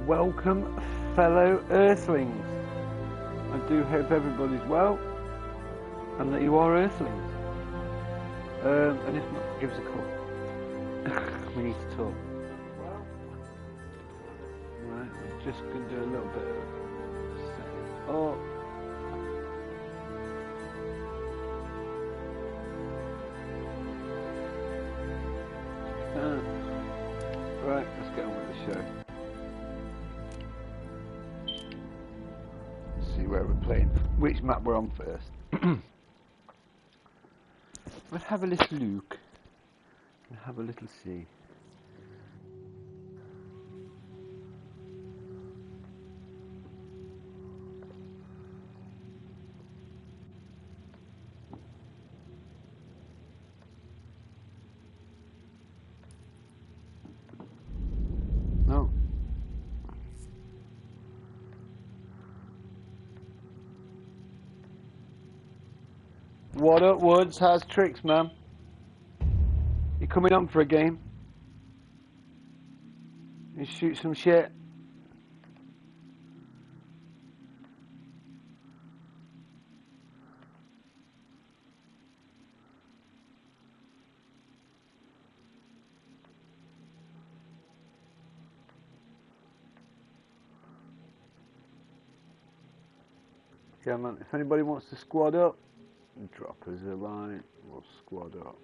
Welcome, fellow Earthlings. I do hope everybody's well and that you are Earthlings. And if not, give us a call. We need to talk. Right, we're just going to do a little bit of setting up. Right, let's get on with the show. Let's see where we're playing, which map we're on first. Let's have a little look and have a little see. No. What up, Woods? How's tricks, man? You coming on for a game? You shoot some shit? Yeah, man. If anybody wants to squad up, drop us a line. We'll squad up.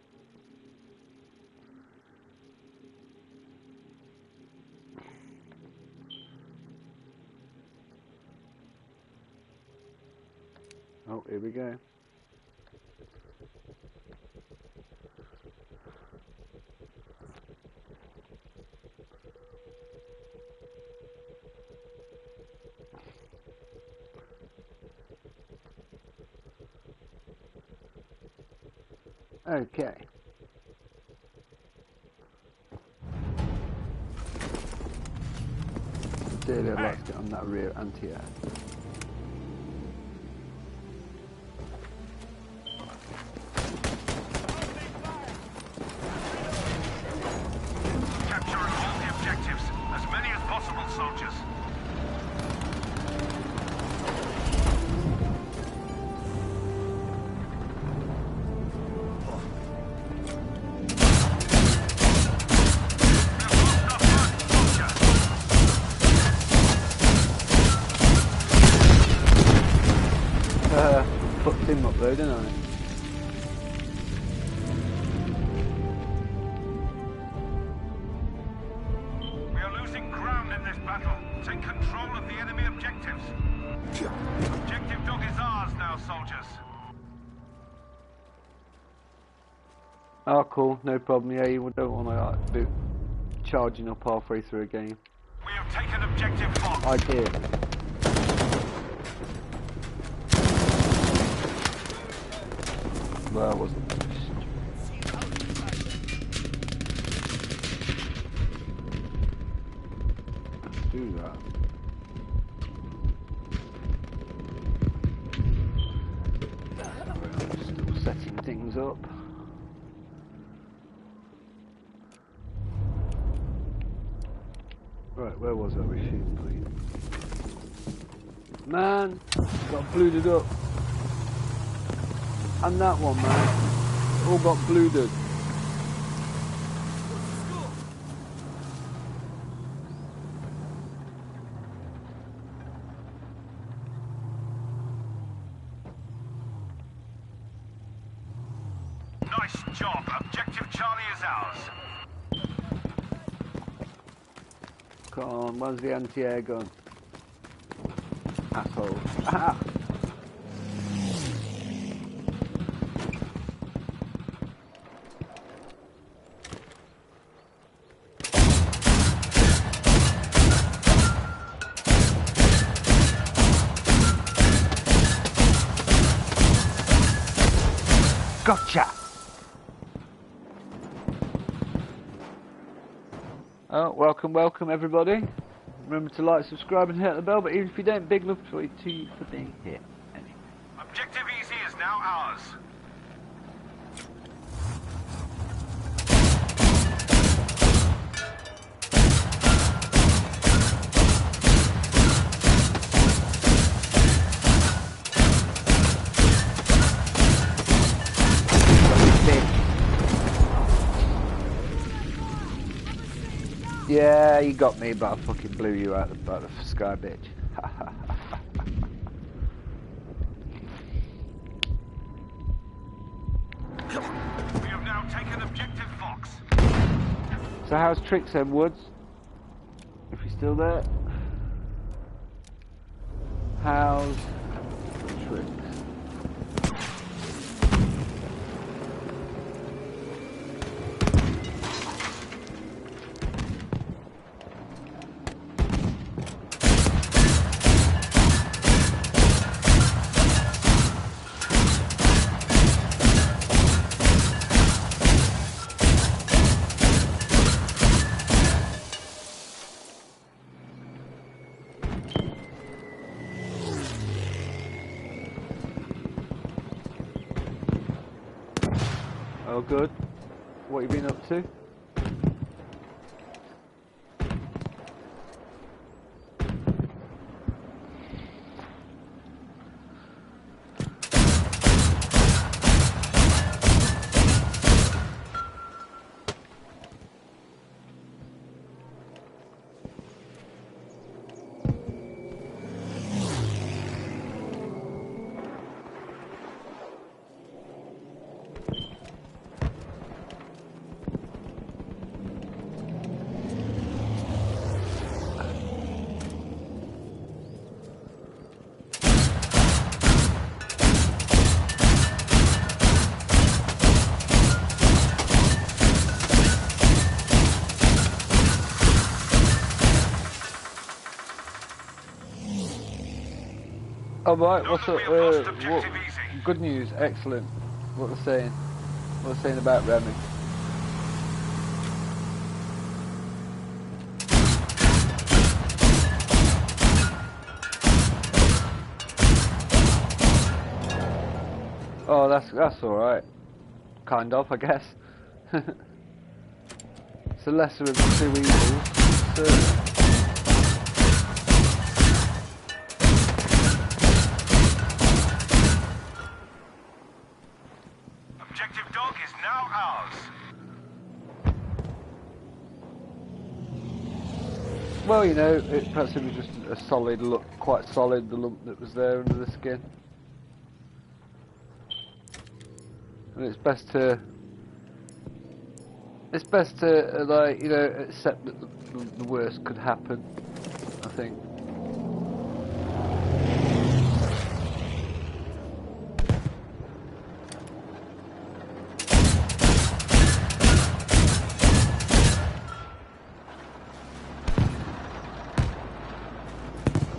Oh, here we go. Okay. Daily, I'd like to get on that rear anti-air. Capturing all the objectives, as many as possible, soldiers. Fucked him up though, didn't I? We are losing ground in this battle. Take control of the enemy objectives. Objective dog is ours now, soldiers. Oh, cool, no problem. Yeah, you don't want to be charging up halfway through a game. We have taken objective Fox. I did. Well, I wasn't. Let's do that. Still setting things up. Right, where was I? We shooting, please. Man, got blued up. And that one, man. All got blued. Nice job. Objective Charlie is ours. Come on, where's the anti-air gun? Asshole. Ah! Gotcha! Oh, welcome everybody. Remember to like, subscribe and hit the bell, but even if you don't, big love to you for being here. Anyway. Objective Easy is now ours. Yeah, you got me, but I fucking blew you out of the sky, bitch. We have now taken objective Fox. So how's Trixem Woods? If you're still there. How's Trix? Oh, good. What have you been up to? Oh right, what's up? What, good news, excellent. What they're saying? What they're saying about Remy? Oh, that's all right. Kind of, I guess. It's the lesser of the two evils. So. Objective Dog is now ours. Well, you know, perhaps it was just a solid look, quite solid, the lump that was there under the skin. And it's best to, like, you know, accept that the worst could happen, I think.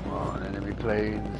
Come on, enemy planes.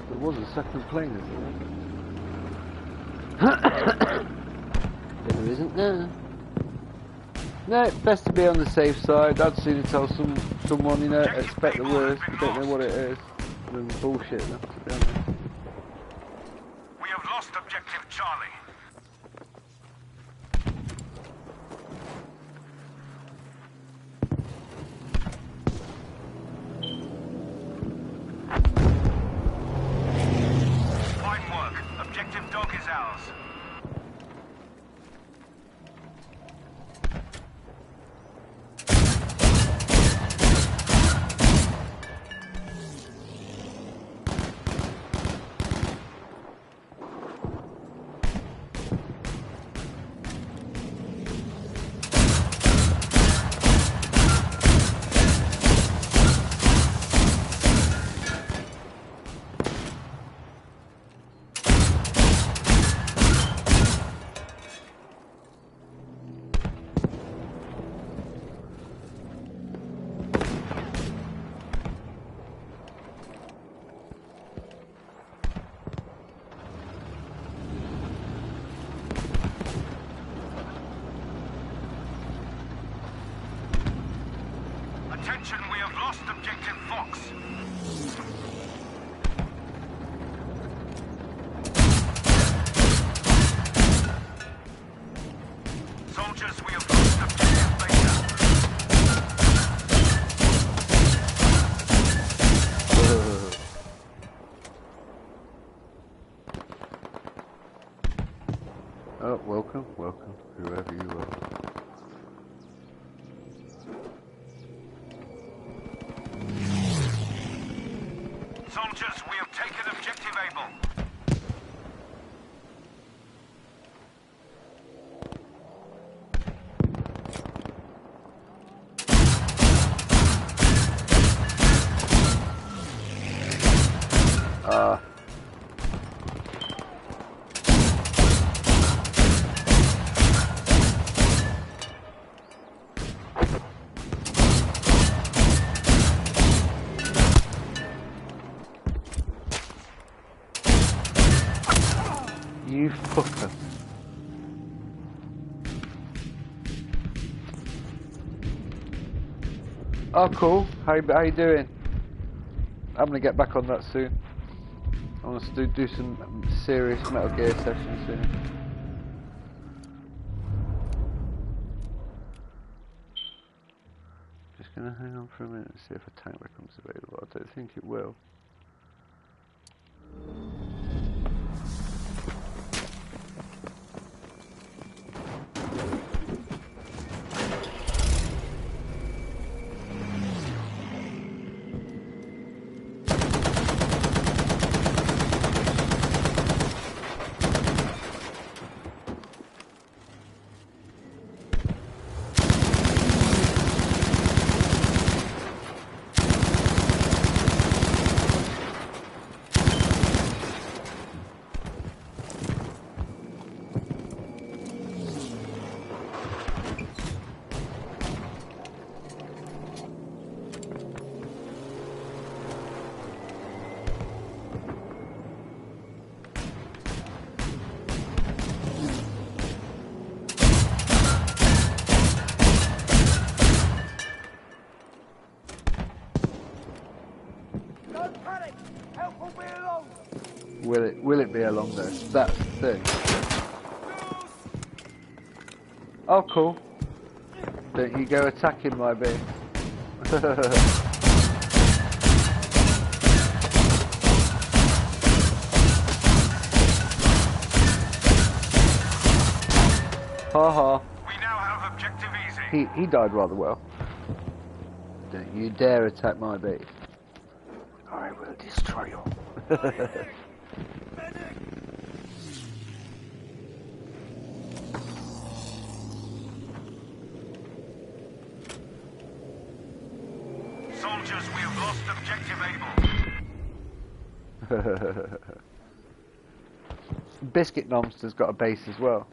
There was a second plane, isn't there? There isn't now. No, best to be on the safe side. I'd sooner tell someone, you know, expect the worst, but don't know what it is, than bullshit enough, to be honest. We have lost objective Charlie. Oh, welcome, welcome, whoever you are. Soldiers, we have taken objective Able. You fucker. Oh, cool. How you doing? I'm gonna get back on that soon. I want to do some serious Metal Gear sessions soon. Just gonna hang on for a minute and see if a tank becomes available. I don't think it will. Will it be along there? That's the thing. Oh, cool. Don't you go attacking my base. Haha. We now have objective easy. He died rather well. Don't you dare attack my base. I will destroy you. Soldiers, we have lost objective Able. Biscuit Nomster's got a base as well.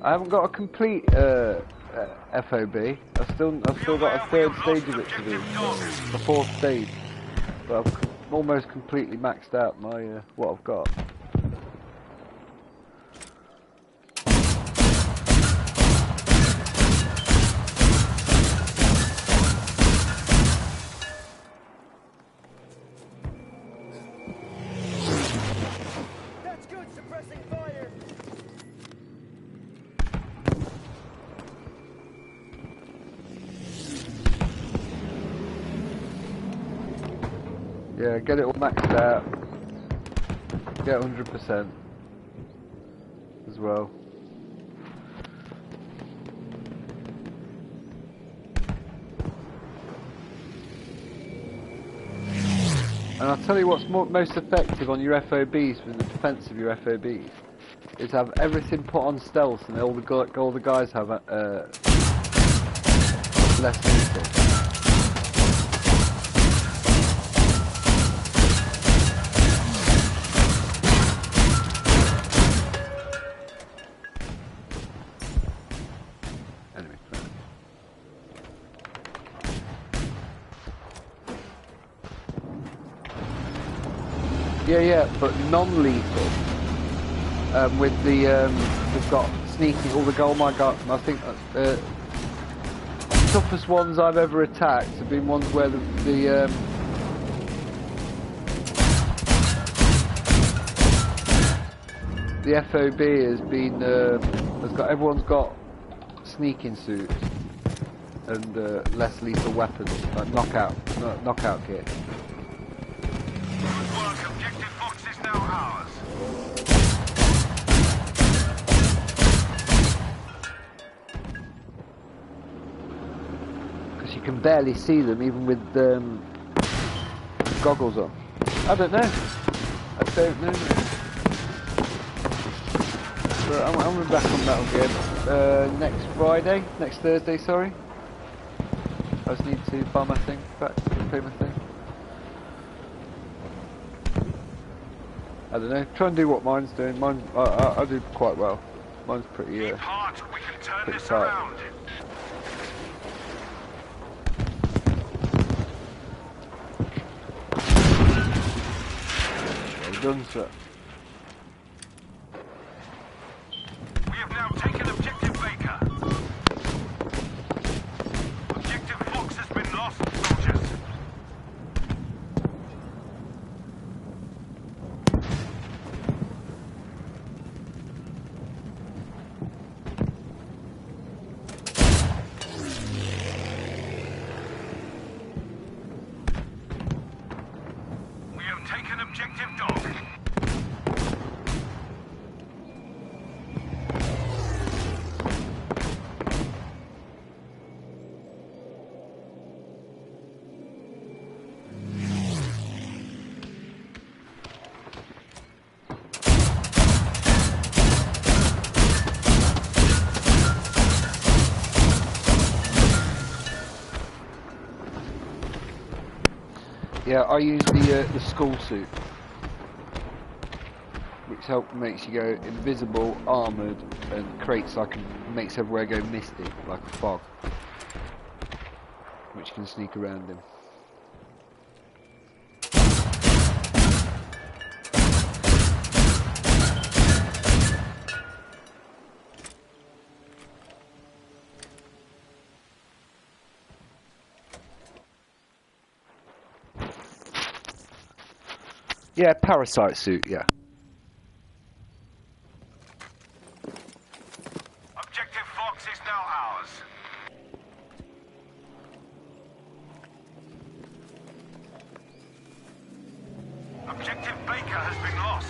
I haven't got a complete FOB. I've still got a third stage of it to do, the fourth stage. But I've almost completely maxed out my what I've got. That's good, suppressing fire. Yeah, get it all maxed out. Get 100% as well. And I'll tell you what's most effective on your FOBs for the defense of your FOBs is have everything put on stealth and all the guys have less lethal. Yeah, but non-lethal. With the we've got sneaking all the gold mine guards. I think the toughest ones I've ever attacked have been ones where the FOB has been everyone's got sneaking suits and less lethal weapons, like knockout kit. Good work. Objective Fox is now ours. Because you can barely see them even with goggles on. I don't know. But I'm going to be back on Metal Gear next Thursday, sorry. I just need to buy my thing back, play my thing. I don't know, try and do what mine's doing. Mine, I do quite well. Mine's pretty, Keep heart. We can turn pretty this tight. around. Well done, sir. We have now taken Objective Baker. Objective Fox has been lost, soldiers. We have taken Objective Dog. Yeah, I use the skull suit, which makes you go invisible, armoured, and creates makes everywhere go misty, like a fog, which you can sneak around in. Yeah, parasite suit, yeah. Objective Fox is now ours. Objective Baker has been lost.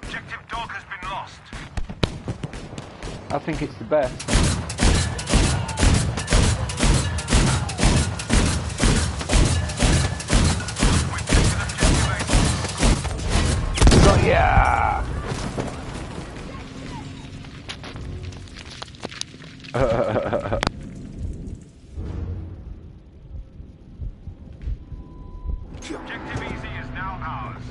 Objective Dog has been lost. I think it's the best. We've taken Objective A. Got ya! Objective Easy is now ours.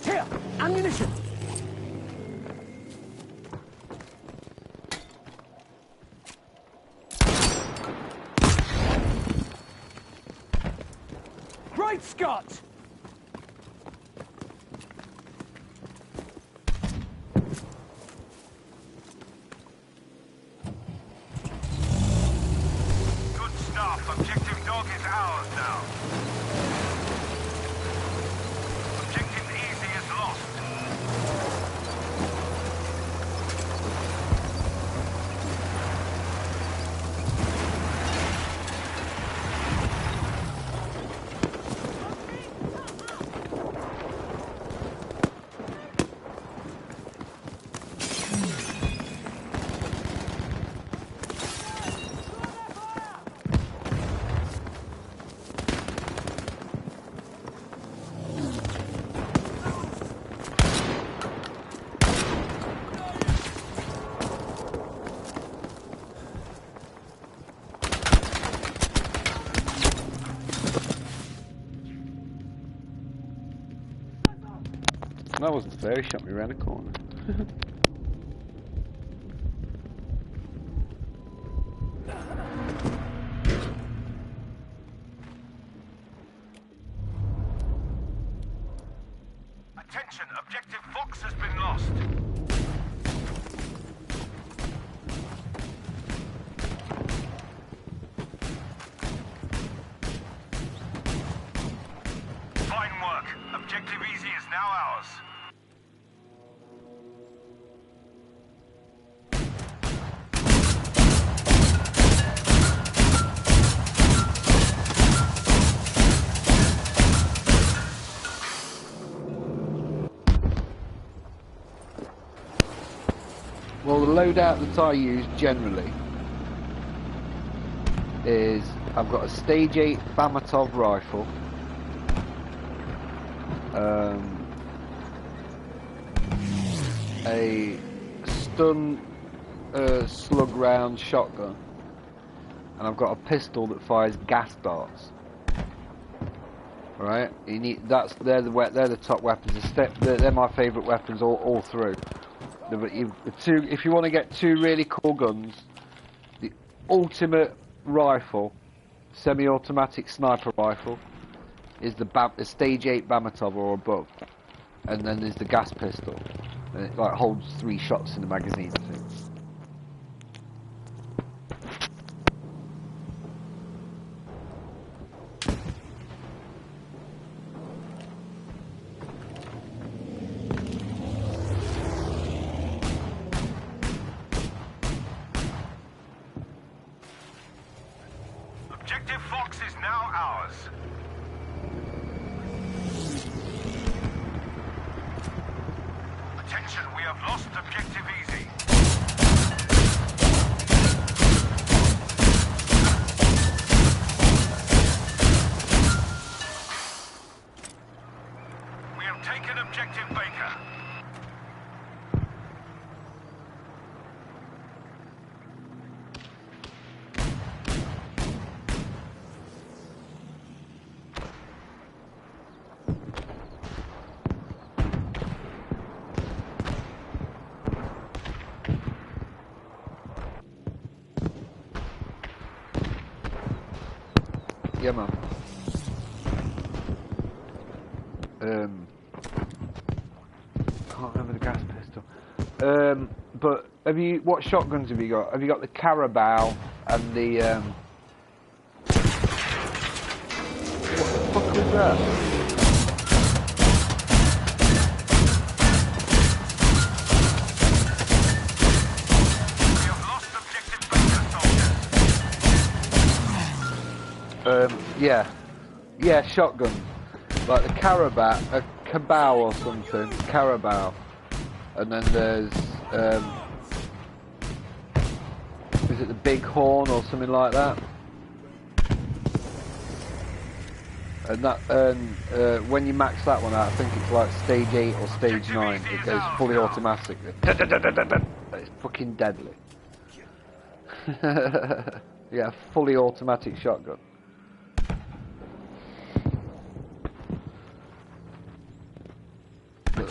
Here, ammunition. Great Scott! Good stuff. Objective Dog is ours now. Objective Easy is lost. That wasn't fair, he shot me around the corner. Attention, objective Fox has been lost. Fine work. Objective Easy is now ours. Well, the loadout that I use generally is I've got a Stage 8 Bamatov rifle, a stun slug round shotgun, and I've got a pistol that fires gas darts. Right? You need they're the top weapons. They're my favourite weapons all through. If you want to get two really cool guns, the ultimate rifle, semi-automatic sniper rifle, is the Stage 8 Bamatov or above, and then there's the gas pistol, and it like holds 3 shots in the magazine, I think. Objective Fox is now ours. Attention, we have lost Objective Easy. We have taken Objective Baker. Yeah, man. Can't remember the gas pistol. But what shotguns have you got? Have you got the Carabao and the what the fuck was that? Yeah, shotgun, like the Carabao, a Cabao or something, Carabao, and then there's, is it the Big Horn or something like that? And when you max that one out, I think it's like Stage 8 or Stage 9, it goes fully automatic. It's fucking deadly. Yeah, fully automatic shotgun. The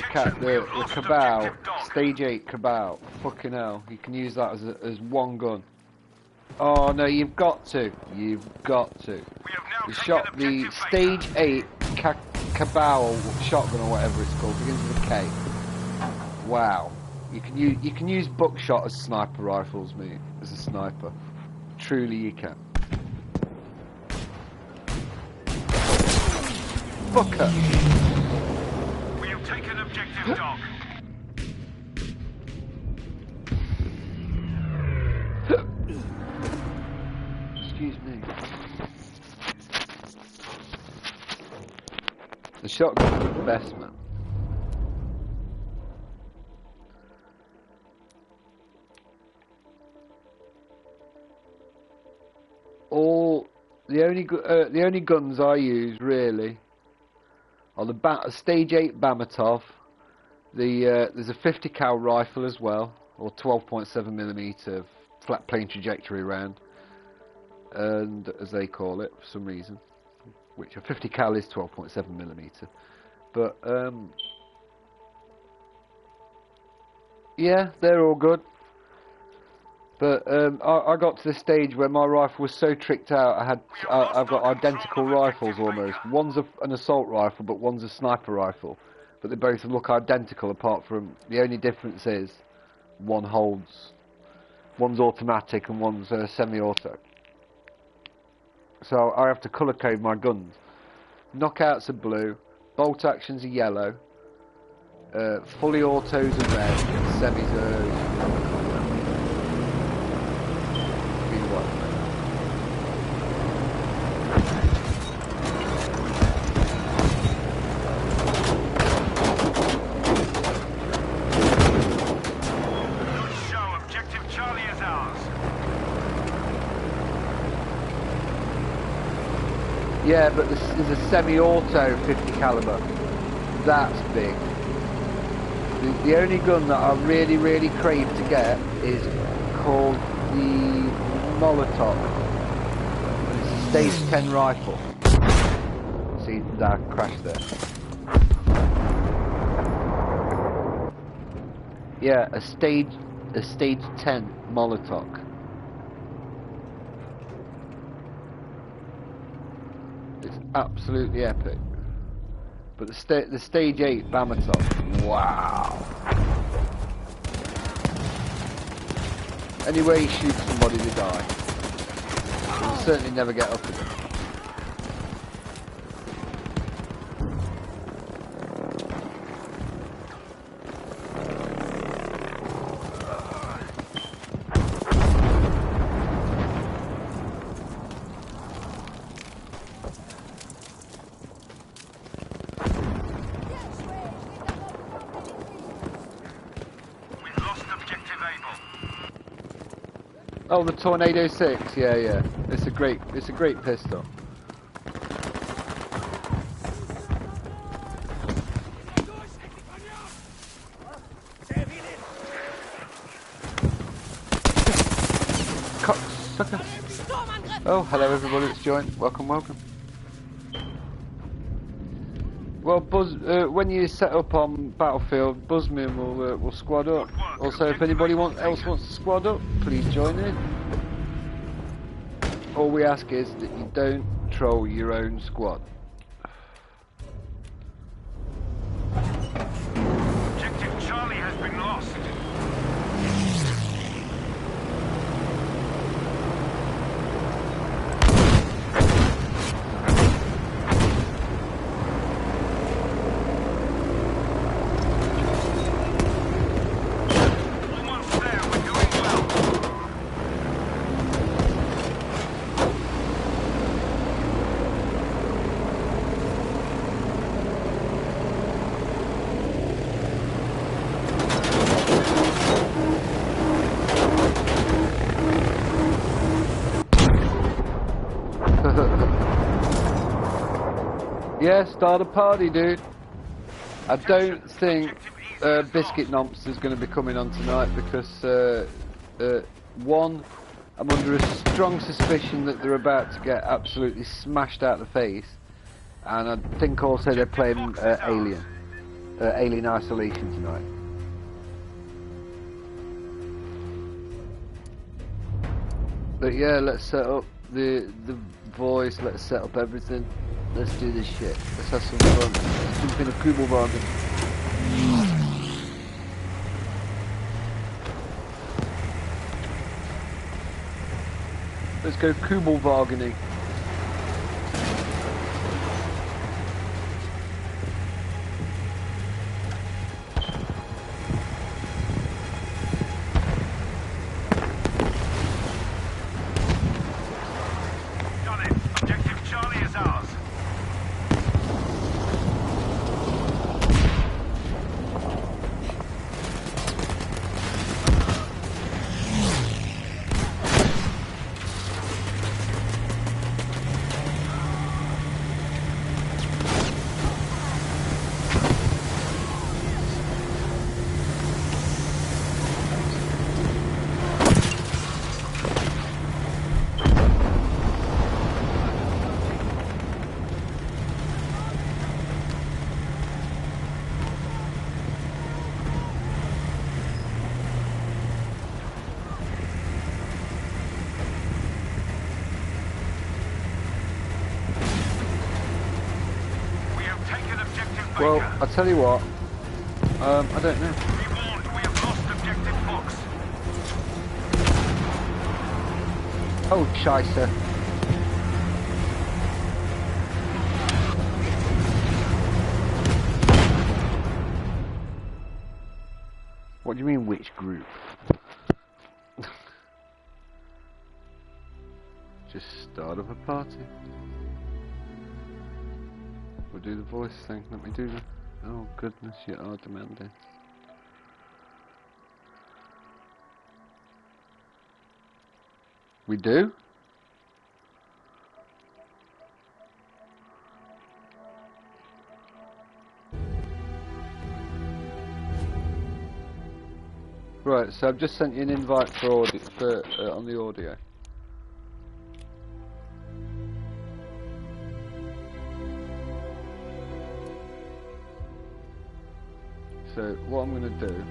Cabao, Stage 8 Cabao, fucking hell, you can use that as one gun. Oh no, you've got to. The Stage 8 Cabao shotgun or whatever it's called, begins with a K. Wow. You can use buckshot as sniper rifles, mate, as a sniper. Truly you can. Fucker. Taken Objective Dog. Excuse me. The shotgun's the best, man. The only guns I use really are the Stage 8 Bamatov. There's a 50 cal rifle as well, or 12.7mm flat plane trajectory round, and as they call it for some reason, which a 50 cal is 12.7mm. But Yeah, they're all good. But I got to the stage where my rifle was so tricked out. I've got identical rifles almost. One's an assault rifle, but one's a sniper rifle. But they both look identical, apart from the only difference is one holds. One's automatic and one's semi-auto. So I have to colour code my guns. Knockouts are blue, bolt actions are yellow, fully autos are red, semis are yeah, but this is a semi-auto 50 caliber. That's big. The only gun that I really crave to get is called the Molotov. It's a stage 10 rifle. See, that crashed there. Yeah, a stage 10 Molotov. It's absolutely epic. But the stage 8 Bamatov, wow. Any way you shoot somebody, they die. You'll certainly never get up again. Oh, the Tornado 6, yeah. It's a great pistol. Cocksucker. Oh, hello everybody that's joined. Welcome. Well, Buzz, when you set up on Battlefield, buzz me and we'll squad up. Also, if anybody else wants to squad up, please join in. All we ask is that you don't troll your own squad. Objective Charlie has been lost. Yeah, start a party, dude. I don't think Biscuit Nomps is going to be coming on tonight because, one, I'm under a strong suspicion that they're about to get absolutely smashed out of the face, and I think also they're playing Alien Isolation tonight. But yeah, let's set up the voice, let's set up everything. Let's do this shit. Let's have some fun. Let's jump in a Kubelwagen. Let's go Kubelwagening. Got it. Objective Charlie is ours. We have taken objective Baker. Well, I'll tell you what. I don't know. Be warned, we have lost objective Fox. Oh, scheisse. What do you mean, which group? Just start up a party. We'll do the voice thing. Let me do that. Oh goodness, you are demanding. We do? Right, so I've just sent you an invite for audio, on the audio. So what I'm going to do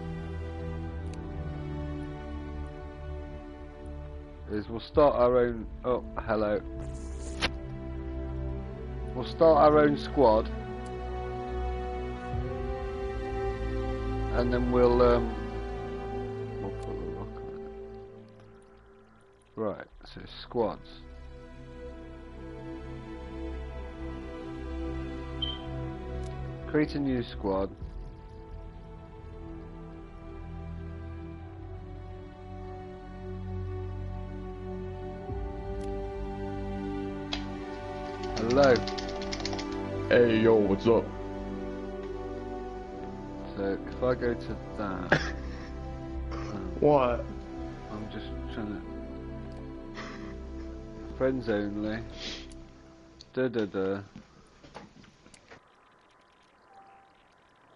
is we'll start our own. Oh, hello. We'll start our own squad, and then we'll put the rock on it. Right. So squads. Create a new squad. Hello. Hey, yo, what's up? So if I go to that, What? I'm just trying to friends only. Da da da.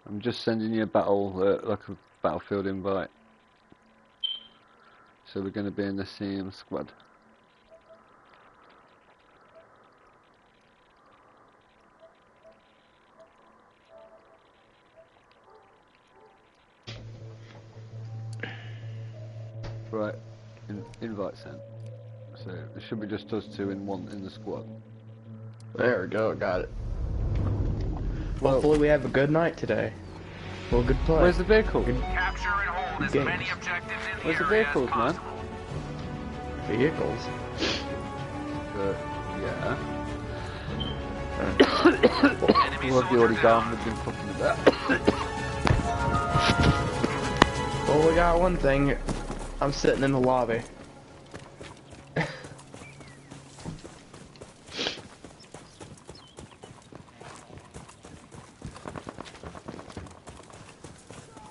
I'm just sending you a like a battlefield invite. So we're going to be in the same squad. Right, invite sent. So it should be just us two in the squad. There we go, got it. Well, Hopefully we have a good night today. Well, good play. where's the vehicle? Capture and hold as Games. many objectives in the Where's the area vehicles, as man? possible. Vehicles? Yeah. Enemy Well, have you soldier already down. gone? We've been fucking about. Well, we got one thing. I'm sitting in the lobby.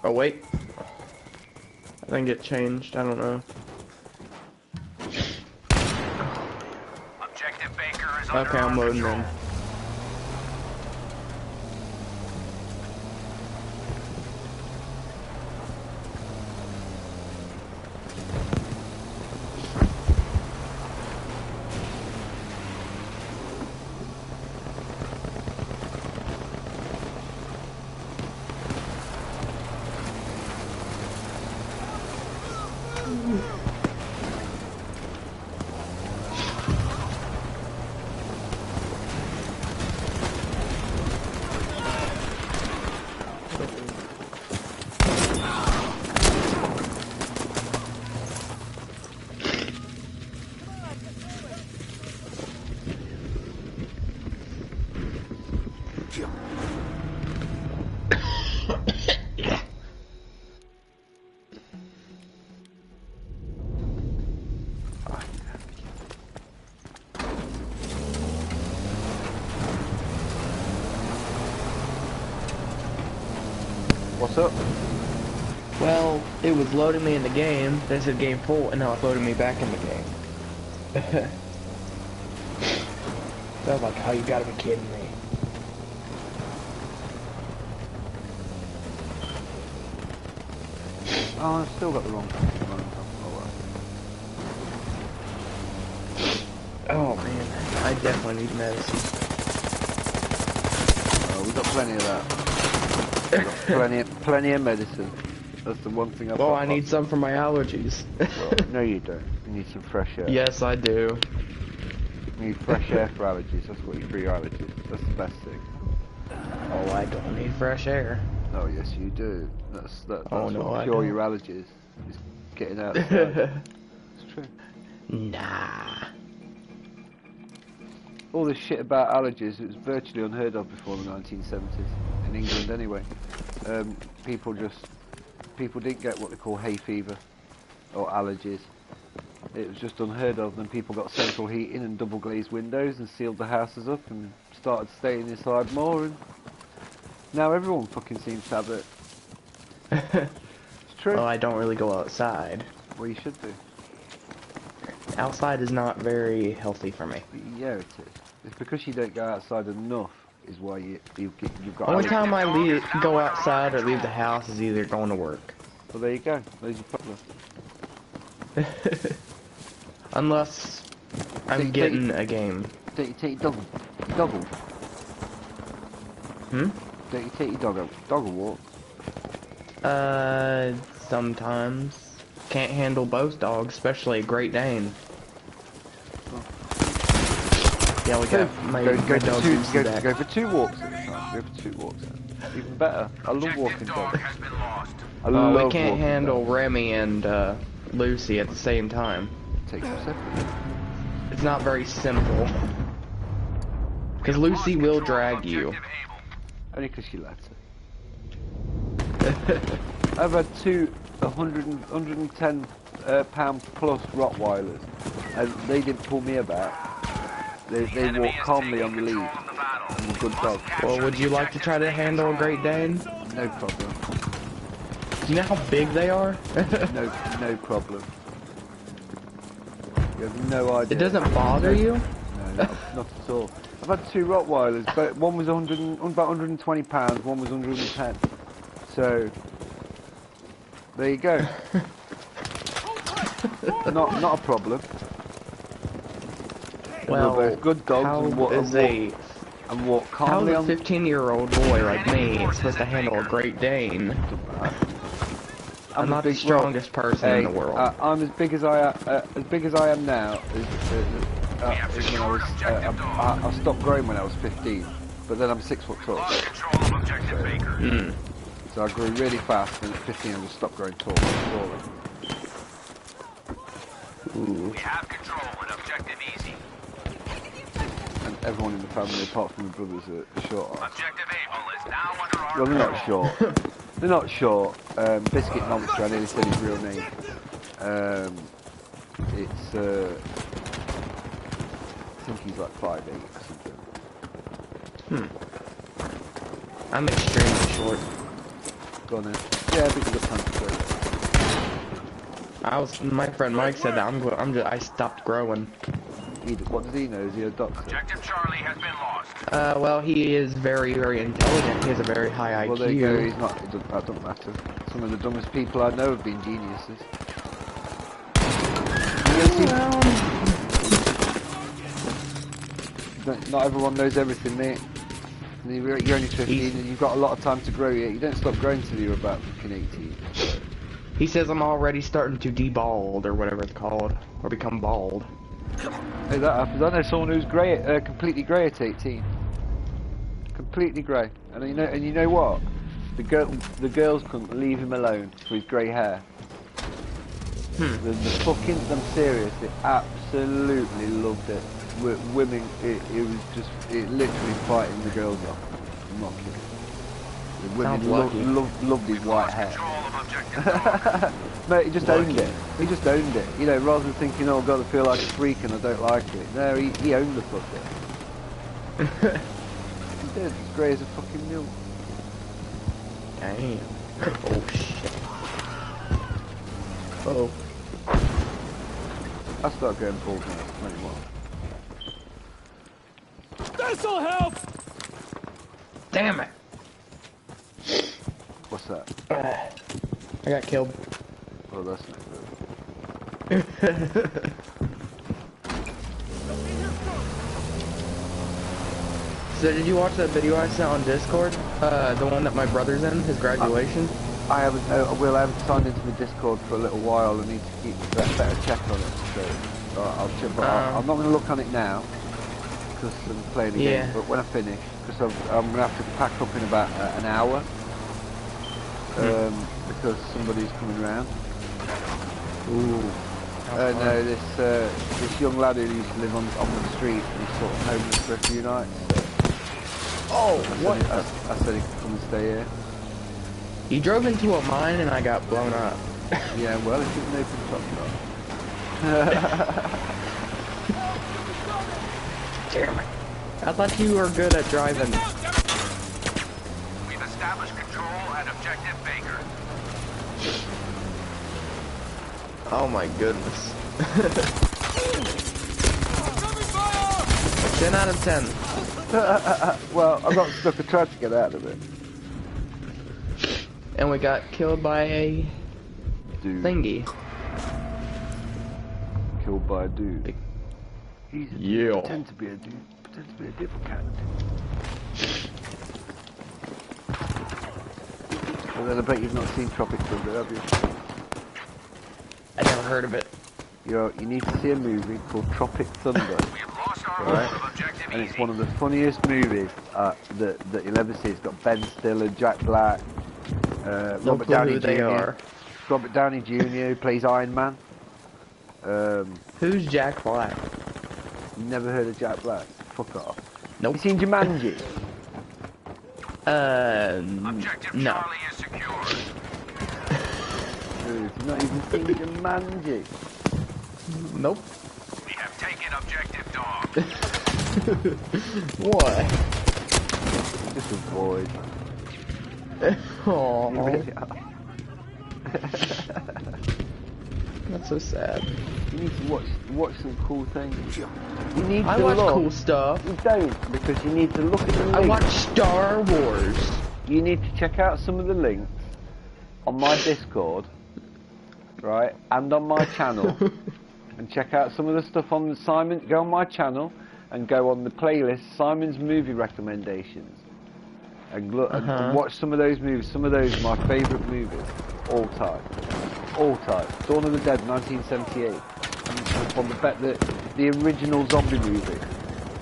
Oh, wait. I think it changed. I don't know. Objective Baker is under Okay, I'm our loading control. in. What's up? Well, it was loading me in the game, then it said game full, and now it's loading me back in the game. So I was like, oh, you gotta be kidding me. Oh, I've still got the wrong one. Oh man, I definitely need medicine. Oh, we've got plenty of that. We've got plenty of medicine. That's the one thing I've got. Well, I need some for my allergies. Well, no, you don't. You need some fresh air. Yes, I do. You need fresh air for allergies. That's what you for your allergies. That's the best thing. Oh, I don't need fresh air. Oh yes, you do. That's Oh, no, what I cure don't. your allergies. Is getting outside. It's true. Nah. All this shit about allergies, it was virtually unheard of before the 1970s in England anyway. People didn't get what they call hay fever or allergies. It was just unheard of. Then people got central heating and double glazed windows and sealed the houses up and started staying inside more. And now everyone fucking seems to have it. It's true. Well, I don't really go outside. Well, you should do. Outside is not very healthy for me. Yeah, it is. It's because you don't go outside enough is why you've got Only allergies. time I go outside or leave the house is either going to work. Well, there you go. There's your problem. Unless I'm Take- getting a game. Don't you take your dog out? Hmm? Don't you take your dog out? Dog will walk. Sometimes. Can't handle both dogs, especially a Great Dane. Yeah, we got my go dog Lucy back. for 2 walks at a time. Go for 2 walks. Even better. I love walking dogs. has been lost. I love We can't walking handle dogs. Remy and Lucy at the same time. Take them separately. It's not very simple. Because Lucy will drag you. Only because she lets it. I've had 2 110 pound plus Rottweilers, and they didn't pull me about. They walk calmly on the lead. I'm a good dog. Well, would you like to try to handle a Great Dane? No problem. Do you know how big they are? No problem. You have no idea. It doesn't bother you? No, not at all. I've had 2 Rottweilers, but one was about 120 pounds, one was 110. So there you go. not a problem. Well, We're both good dogs how and walk how calmly is a on. 15-year-old boy like me supposed to handle a Great Dane? I'm not the strongest person in the world. I'm as big as I am now. As when I was, I stopped growing when I was 15, but then I'm 6 foot tall. Lost control of objective Baker. So I grew really fast, and at 15 I just stopped growing taller. Ooh. We have control with objective easy. And everyone in the family, apart from my brothers, are short. Objective Able is now under our Well, they're not control. short. They're not short. Biscuit Monster, I nearly said his real name. It's I think he's like 5'8" or something. I'm extremely short. Go on then. Yeah, because of time My friend Mike said that I stopped growing. What does he know? Is he a doctor? Objective Charlie has been lost. Well, he is very, very intelligent. He has a very high IQ. Well, there you go. He's not. That doesn't matter. Some of the dumbest people I know have been geniuses. Not everyone knows everything, mate. You're only 15 and you've got a lot of time to grow yet. You don't stop growing till you're about fucking 18. He says I'm already starting to debald or whatever it's called, or become bald. Hey, that happens. I know someone who's completely grey at 18. Completely grey. And you know what? The girls couldn't leave him alone for his grey hair. The fucking, I'm serious, they absolutely loved it. Women, it literally fighting the girls off. I'm not kidding. The women loved his white hair. Control of objective Dog. Mate, he just owned it. He just owned it. You know, rather than thinking, oh, I've got to feel like a freak and I don't like it. No, he owned the fucker. He did. He's grey as a fucking mule. Damn. Oh shit. Oh. I start going bald when I was 21. This'll help! Damn it. What's that? I got killed. Oh, that's not good. So did you watch that video I sent on Discord? The one that my brother's in, his graduation? I haven't signed into my Discord for a little while. I need to keep a better check on it. So I'll check. But I'm not going to look on it now. because I'm playing a game, but when I finish, because I'm going to have to pack up in about an hour, because somebody's coming round. Ooh. No, this young lad who used to live on the street, and he's sort of homeless for a few nights. So I said he could come and stay here. He drove into a mine and I got blown up. Yeah, well, it's an open top car. Damn it. I thought you were good at driving. We've established control at Objective Baker. Oh my goodness. 10 out of 10. Well, I got stuck. I tried to get out of it. And we got killed by a thingy. Killed by a dude. He's a Yeah. Pretend to be a dude. Pretend to be a devil cat. Well, then I bet you've not seen Tropic Thunder, have you? I never heard of it. You need to see a movie called Tropic Thunder. We have lost our Right. hold of Objective And it's Easy. one of the funniest movies that you'll ever see. It's got Ben Stiller, Jack Black, No Robert clue Downey who they Jr. are. Robert Downey Jr. who plays Iron Man. Who's Jack Black? Never heard of Jack Black? Fuck off. Nope. You seen Jumanji? Objective No. Charlie is secure. Dude, you've not even seen Jumanji. Nope. We have taken Objective Dog. What? Just avoid. Oh, You really are. that's so sad. You need to watch some cool things. You need I to watch look. cool stuff. You don't, because you need to look at the links. I watch Star Wars. You need to check out some of the links on my Discord, right, and on my channel, and check out some of the stuff on Simon. Go on my channel and go on the playlist Simon's movie recommendations, and look and watch some of those movies. Some of those are my favourite movies, all time. All time. Dawn of the Dead, 1978. And on the bet that the original zombie movie.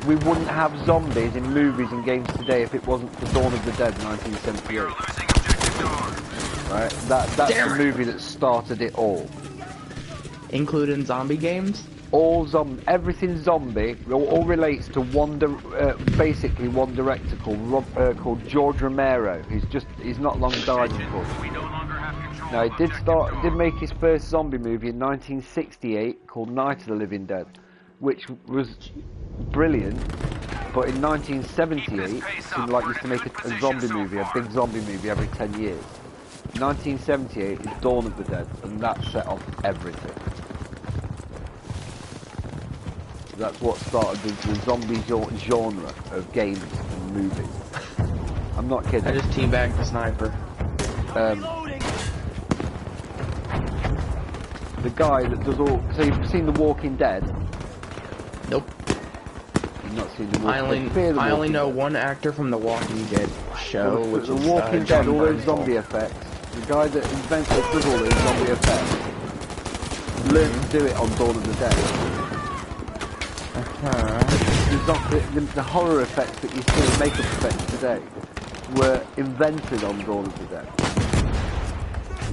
We wouldn't have zombies in movies and games today if it wasn't for Dawn of the Dead, 1978. We are losing Objective Dog. Right? That's the movie that started it all. Including zombie games? Everything zombie all relates to basically one director called George Romero. He's not long died, unfortunately. We no longer have control Now, of Objective Dog. did make his first zombie movie in 1968 called Night of the Living Dead, which was brilliant, but in 1978, seemed like used to make a zombie movie, a big zombie movie every 10 years. 1978 is Dawn of the Dead, and that set off everything. That's what started the zombie genre of games and movies. I'm not kidding. I just teabagged the sniper. The guy that does all... So you've seen The Walking Dead? Nope. You've not seen The Walking I only know one actor from the Walking Dead show, which The is Walking Dead, John all those Bernthal. zombie effects. The guy that invented does all those zombie effects learned to do it on Dawn of the Dead. The horror effects that you see, makeup effects today, were invented on Dawn of the Dead.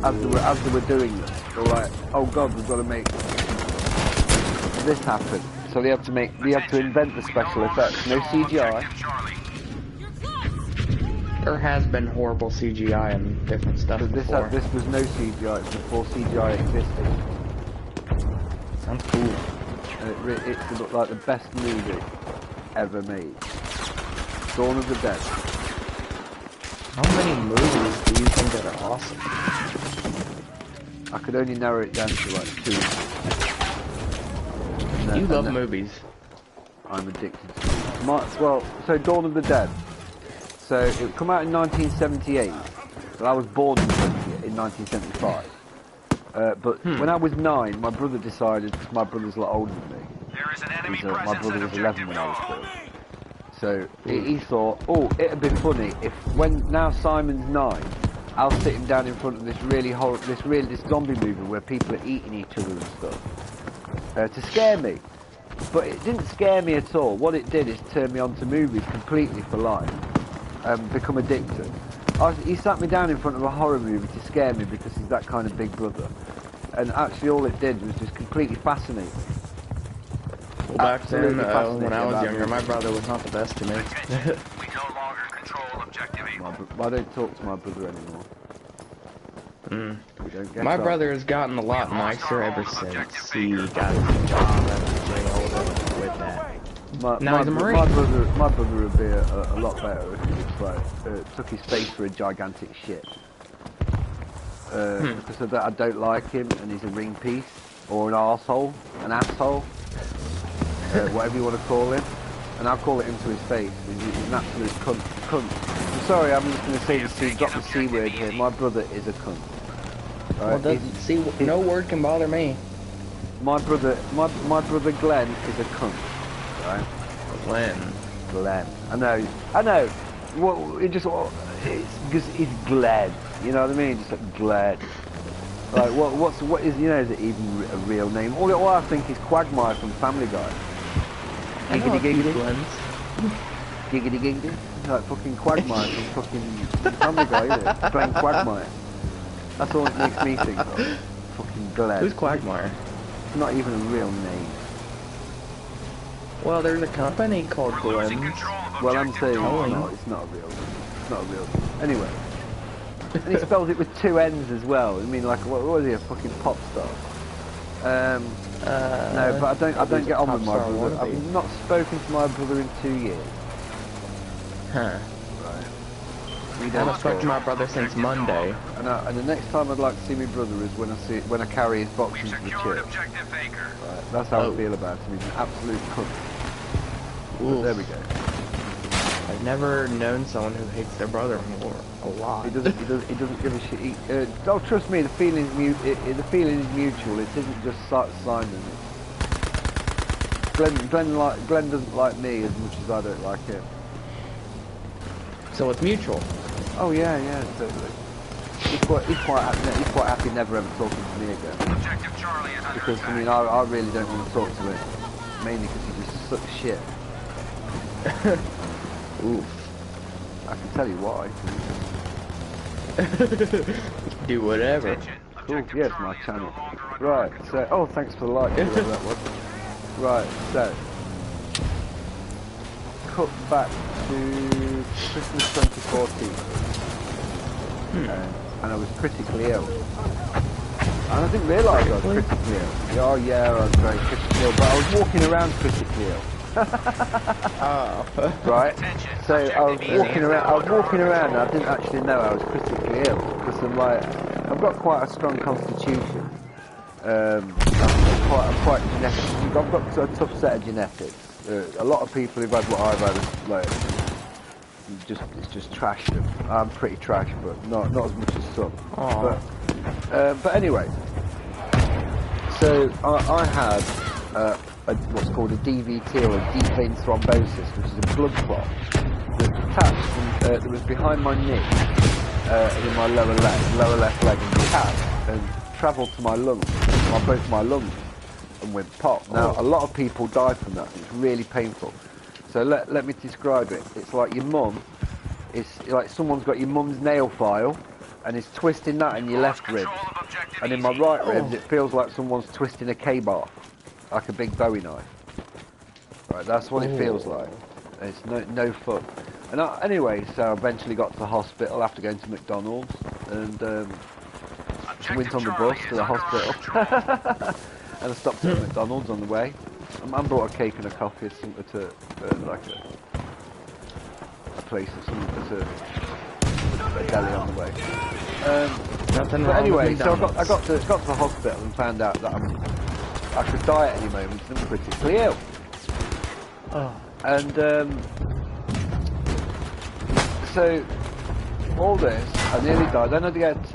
As they were doing them, they were like, oh god, we've got to make this happen. So they have to invent the special effects. No CGI. There has been horrible CGI and different stuff before. This was no CGI. It's before CGI existed. Sounds cool. And it looked like the best movie ever made. Dawn of the Dead. How many movies do you think that are awesome? I could only narrow it down to like 2. You love movies. I'm addicted to it. So Dawn of the Dead. So it would come out in 1978. So I was born in 1975. But when I was 9, my brother decided, because my brother's a lot older than me. There is an enemy My presence brother at was 11 Objective when I was Dog. 4. So he thought, oh, it'd be funny if now Simon's 9, I'll sit him down in front of this this zombie movie where people are eating each other and stuff to scare me. But it didn't scare me at all. What it did is turn me on to movies completely for life. Become addicted. He sat me down in front of a horror movie to scare me because he's that kind of big brother. And actually all it did was just completely fascinate me. Well, back then, Absolutely when I was fascinating younger, about my brother was not the best to me. Attention. We no longer control objective Eagle. I don't talk to my brother anymore. We don't get My on. brother has gotten a lot nicer ever since he got his job out of jail and with that. Now he's a Marine. My brother would be a lot better if he just like took his face for a gigantic shit. Because of that, I don't like him, and he's a ring piece or an asshole, whatever you want to call him. And I'll call it into his face. He's an absolute cunt. I'm sorry, I'm just going to say the C, drop the C word here. My brother is a cunt. Well, no word can bother me. My brother Glenn is a cunt. Right? Glenn. I know. Well, it's because he's Glenn. You know what I mean? Just like Glenn. Like what is is it even a real name? All I think is Quagmire from Family Guy. Giggity giggity. Giggity giggity. Like fucking Quagmire from fucking Family Guy, isn't it? Playing Quagmire. That's all it makes me think of. Fucking Glenn. Who's Quagmire? It's not even a real name. Well, there's a company called Glenn's. Well, I'm saying it's not a real name. It's not a real name. Anyway. And he spells it with 2 N's as well. I mean, like, what was he, a fucking pop star? No, but I don't get on with my brother. I've not spoken to my brother in 2 years. Huh. Right. I haven't spoken to my brother since Monday. And the next time I'd like to see my brother is when I carry his box into the church. Right. That's how I feel about him. He's an absolute cunt. But there we go. I've never known someone who hates their brother more. A lot. He doesn't give a shit. Oh, trust me, the feeling is mutual. It isn't just Simon. Glenn doesn't like me as much as I don't like him. So it's mutual. Oh yeah, totally. He's quite happy never ever talking to me again. Because I mean, I really don't want to talk to him, mainly because he just sucks shit. Oof. I can tell you why. Do whatever. Cool, yes, my channel. Right, so, oh, thanks for the like, whoever that was. Right, so, cut back to Christmas 2014. And I was critically ill. And I didn't realise I was critically ill. Oh yeah, I was very critically ill, but I was walking around critically ill. Right, so I was walking around and I didn't actually know I was critically ill because I've got quite a strong constitution. I'm quite genetic. I've got a tough set of genetics. A lot of people who've had what I've had, like, it's just trashed them. I'm pretty trash, but not as much as some. But anyway, so I had what's called a DVT, or a deep vein thrombosis, which is a blood clot that attached that was behind my knee and in my lower left leg and calf, and travelled to my lungs, both my lungs, and went pop. Now a lot of people die from that. It's really painful. So let me describe it. It's like your mum. It's like someone's got your mum's nail file and is twisting that in your left rib, and in my right ribs it feels like someone's twisting a K-bar. Like a big Bowie knife. Right, that's what it feels like. It's no fun. And anyway, so I eventually got to the hospital after going to McDonald's, and went on the bus to the hospital. And I stopped at McDonald's on the way. And brought a cake and a coffee or something to like a place or something, a deli on the way. But anyway, so I got to the hospital and found out that I could die at any moment and I'm critically ill. And so all this, I nearly died. Then I get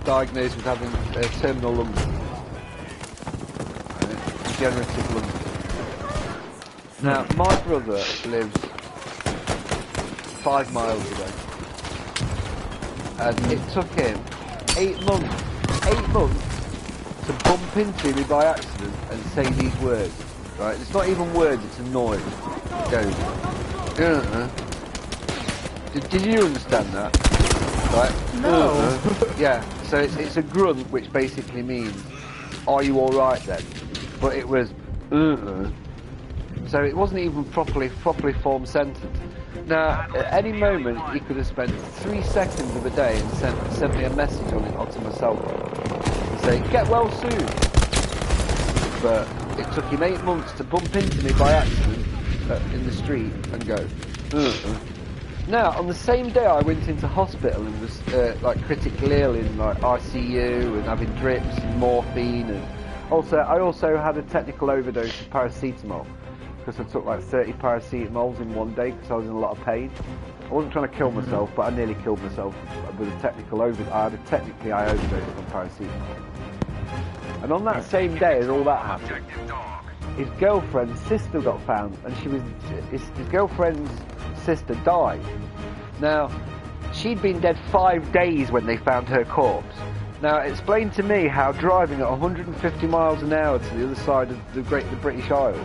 diagnosed with having terminal lung disease, degenerative lung disease. Now my brother lives 5 miles away, and it took him 8 months to bump into me by accident and say these words: right? It's not even words, it's a noise. It goes, Did you understand that? Right? No. Yeah, so it's a grunt, which basically means, are you alright then? But it was, so it wasn't even properly formed sentence. Now, at any moment, he could have spent 3 seconds of a day and sent me a message onto my cell phone and say, get well soon. But it took him 8 months to bump into me by accident in the street and go, Now, on the same day I went into hospital and was like critically ill in like ICU and having drips and morphine, and I also had a technical overdose of paracetamol because I took like 30 paracetamols in one day because I was in a lot of pain. I wasn't trying to kill myself, but I nearly killed myself with a technical overdose. I overdosed on paracetamol. And on that same day as all that happened, his girlfriend's sister got found, and his girlfriend's sister died. Now, she'd been dead 5 days when they found her corpse. Now, explain to me how driving at 150 miles an hour to the other side of the British Isles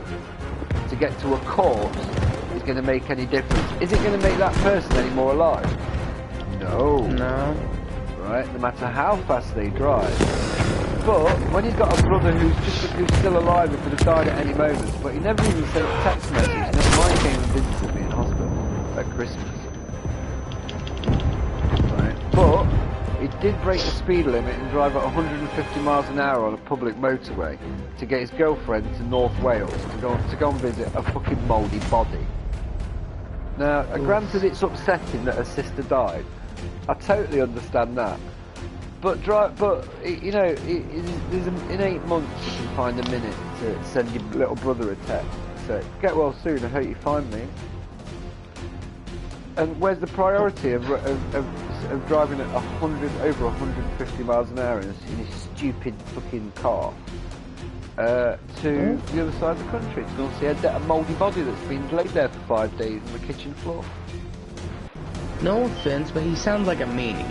to get to a corpse is going to make any difference. Is it going to make that person any more alive? No. No. Right, no matter how fast they drive. But when he's got a brother who's still alive and could have died at any moment, but he never even sent a text message, never mind came and visited me in hospital at Christmas. Right. But he did break the speed limit and drive at 150 miles an hour on a public motorway to get his girlfriend to North Wales to go and visit a fucking mouldy body. Now, granted it's upsetting that her sister died. I totally understand that. But you know, in 8 months you can find a minute to send your little brother a text. So get well soon. I hope you find me. And where's the priority of driving at over 150 miles an hour in a stupid fucking car to the other side of the country to go and see a mouldy body that's been laid there for 5 days on the kitchen floor? No offense, but he sounds like a meanie.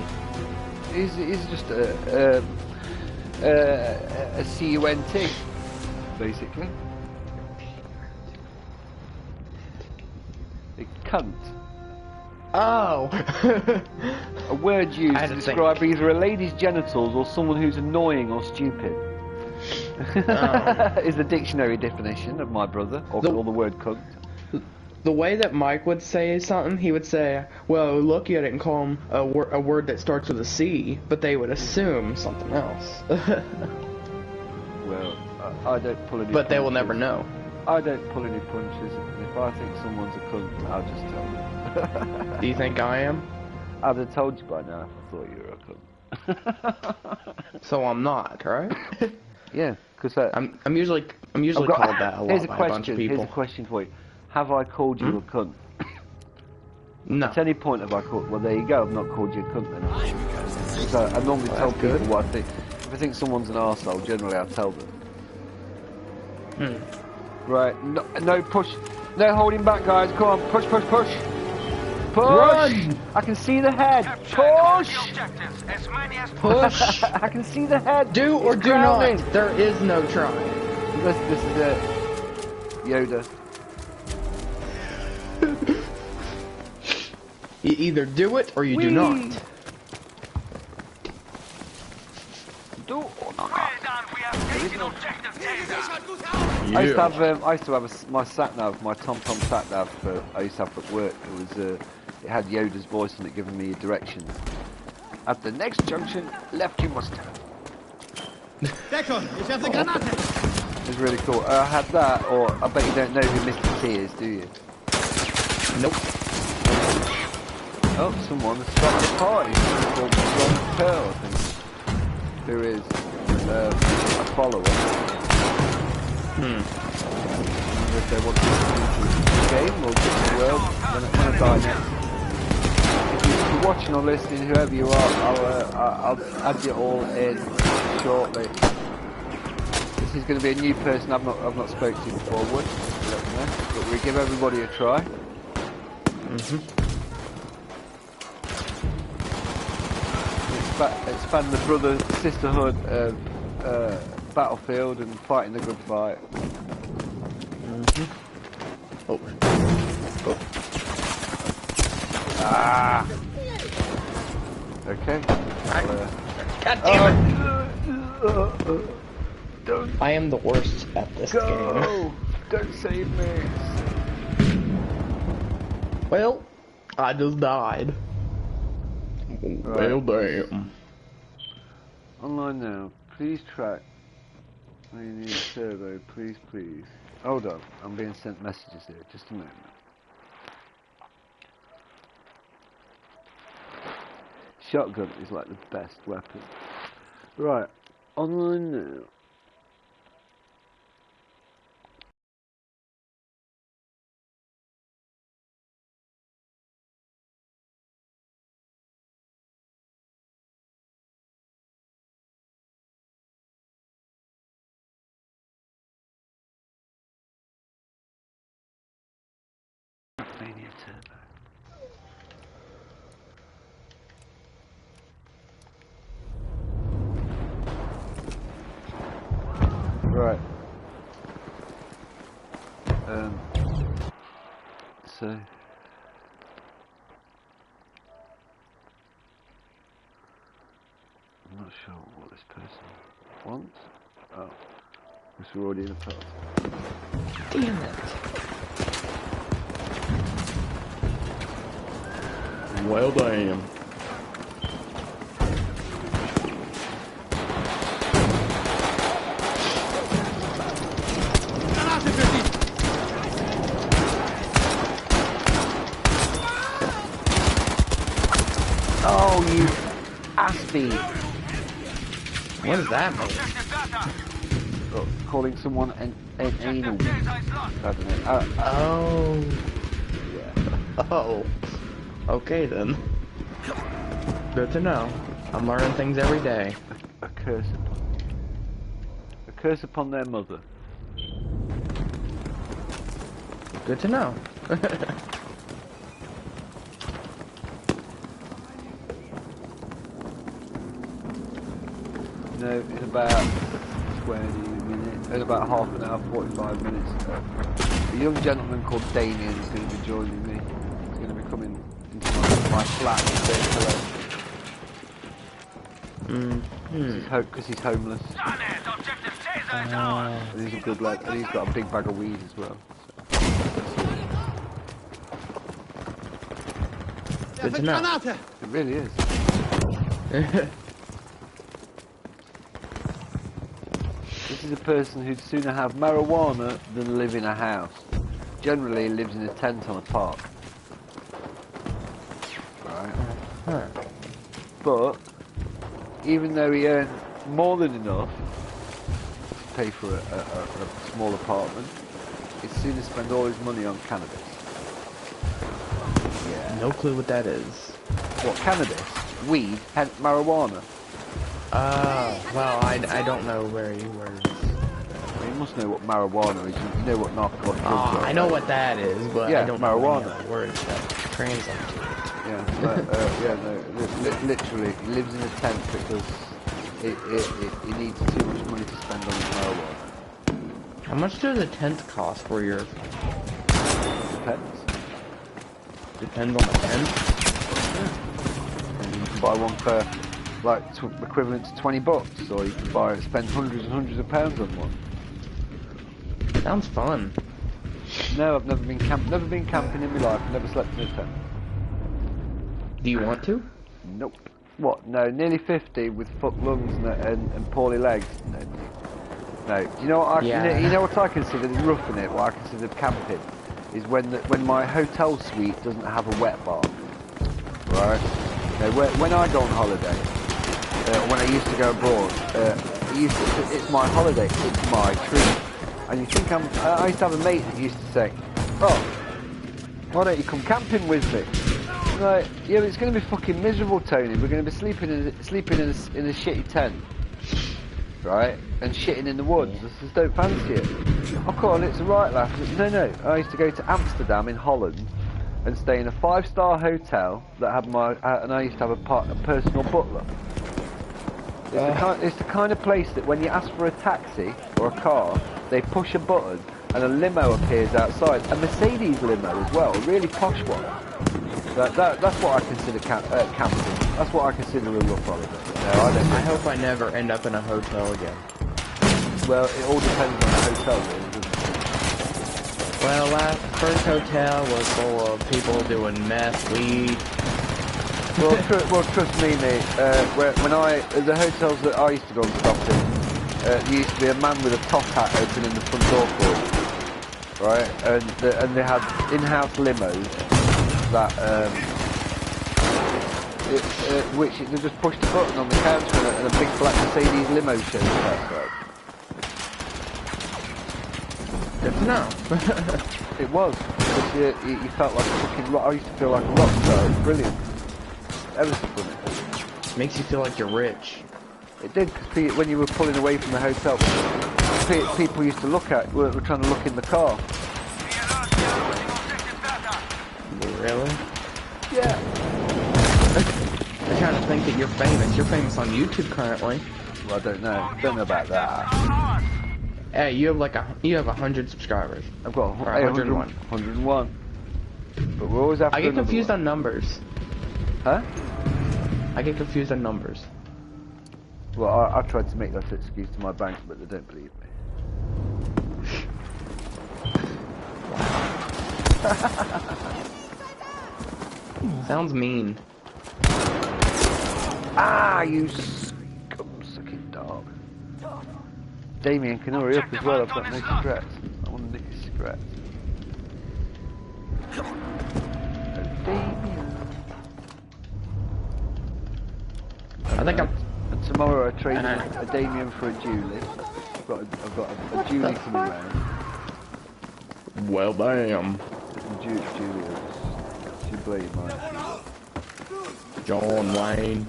He's just a CUNT, basically. A cunt. Oh! A word used to describe either a lady's genitals or someone who's annoying or stupid. Is the dictionary definition of my brother, or the word cunt. The way that Mike would say something, he would say, well, lucky I didn't call him a word that starts with a C, but they would assume something else. Well, I don't pull any punches. But they will never know. I don't pull any punches, and if I think someone's a cunt, I'll just tell them. Do you think I am? I'd have told you by now if I thought you were a cunt. So I'm not, right? Yeah, because I'm usually called that a lot by a bunch of people. Here's a question for you. Have I called you a cunt? No. At any point have I called... Well, there you go. I've not called you a cunt then. So I normally tell people what I think. If I think someone's an arsehole, generally I tell them. Right. No push. No holding back, guys. Come on. Push, push, push. Push! Run! I can see the head. Push! Push! I can see the head. Do or do not. There is no try. This is it. Yoda. You either do it or you do not. Do or not. Yeah. I used to have my sat nav, my TomTom sat nav. I used to have at work. It had Yoda's voice on it, giving me directions. At the next junction, left you must turn. It was really cool. I had that, or I bet you don't know who Mr. T is, do you? Nope. Oh, someone has started a party. Someone called Ron Pearl, I think. Who is a follower. If they want to do the game or just the world, when I die next. If you're watching or listening, whoever you are, I'll add you all in shortly. This is going to be a new person I've not spoken to before, but we give everybody a try. Expand the brother sisterhood battlefield and fighting the good fight. Oh. Ah. Okay. God damn it! Don't I am the worst at this game. go. Don't save me. Well, I just died. Right. Well, damn. Online now. Please track. I need a turbo. Please, please. Hold on. I'm being sent messages here. Just a moment. Shotgun is like the best weapon. Right. Online now. Mania turbo. Right. So I'm not sure what this person wants. Oh, because we're already in a party. Damn it. Well, damn. Oh, you assy! What does that mean? Oh, calling someone an anal. I don't know. Oh. Yeah. Oh. Okay then. Good to know. I'm learning things every day. A curse upon. A curse upon their mother. Good to know. No, in about 20 minutes, in about half an hour, 45 minutes, a young gentleman called Damien is going to be joining me. He's going to be coming into my flat and saying hello. Because he's homeless. And he's a good lad, and he's got a big bag of weed as well. So. Good to know. It really is. This is a person who'd sooner have marijuana than live in a house. Generally lives in a tent on a park. Right. Huh. But even though he earns more than enough to pay for a small apartment, he'd sooner spend all his money on cannabis. Yeah. No clue what that is. What, cannabis? Weed? Marijuana? Well, I don't know where you were. Well, you must know what marijuana is. You know what narcotic drugs are. I know what that is, but Yeah, I don't marijuana. know the words that translate to it. Yeah, literally, he lives in a tent because he needs too much money to spend on his marijuana. How much does a tent cost for your... Depends. Depends on the tent? And you can buy one for, like, equivalent to $20, or you can spend hundreds and hundreds of pounds on one. Sounds fun. No, I've never been camping in my life. Never slept in a tent. Do you want to? Nope. What? No, nearly 50 with fucked lungs and poorly legs. No. Do you know what you know what I consider roughing it? What I consider camping is when my hotel suite doesn't have a wet bar. Right? No, when I go on holiday, when I used to go abroad, it's my holiday. It's my treat. And you think I used to have a mate that used to say, "Oh, why don't you come camping with me?" Like, yeah, but it's going to be fucking miserable, Tony. We're going to be sleeping in a shitty tent, right? And shitting in the woods. I just don't fancy it. Oh, come on, it's a right laugh. No. I used to go to Amsterdam in Holland and stay in a 5-star hotel that had and I used to have a personal butler. It's the kind of place that when you ask for a taxi or a car, they push a button and a limo appears outside, a Mercedes limo as well, a really posh one. That's what I consider camping. That's what I consider a rough holiday. No, I hope I never end up in a hotel again. Well, it all depends on the hotel, really, doesn't it? Well, that first hotel was full of people doing meth, weed. Well, trust me, mate. The hotels that I used to go and stop in, there used to be a man with a top hat opening the front door for you, right? And they had in-house limos that which they just pushed a button on the counter and a big black Mercedes limo showed outside. Good to know. It was. You felt like a fucking rock. I used to feel like a rock star. It was brilliant. Ever so funny. Makes you feel like you're rich. It did, because when you were pulling away from the hotel, people used to were trying to look in the car. Really? Yeah. They're trying to think that you're famous. You're famous on YouTube currently. Well, I don't know. Don't know about that. Hey, you have 100 subscribers. I've got 101. 101. But we're always after I get confused one. on numbers. Huh? I get confused on numbers. Well, I tried to make that excuse to my bank, but they don't believe me. Sounds mean. Ah, you scum-sucking dog. Damien can hurry up as well. I've got no cigarettes. I want to nick his cigarettes. Oh, Damien. I think I'm. And tomorrow I trade a Damien for a Julie. I've got a Julie coming round. Well, damn. Julia, she blew your mind. John Wayne.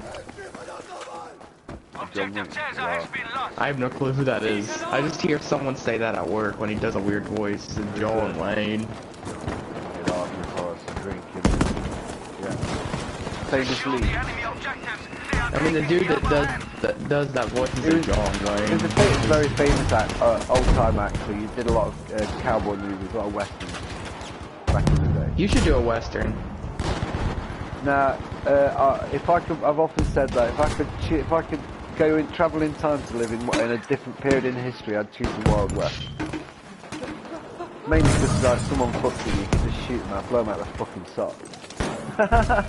Objective Tessa has been lost. I have no clue who that is. I just hear someone say that at work when he does a weird voice. It's John Wayne. Get off your horse and drinking. Yeah. Famous Secure lead. the enemy objectives. They are I mean, the dude that does that voice is John Wayne. He was a very famous old-time actor. He did a lot of cowboy movies, a lot of westerns back in the day. You should do a western. Now, if I could, I've often said that if I could travel in time to live in a different period in history, I'd choose the Wild West. Mainly because like someone fucks with you, you can just shoot them out, blow them out the fucking sock.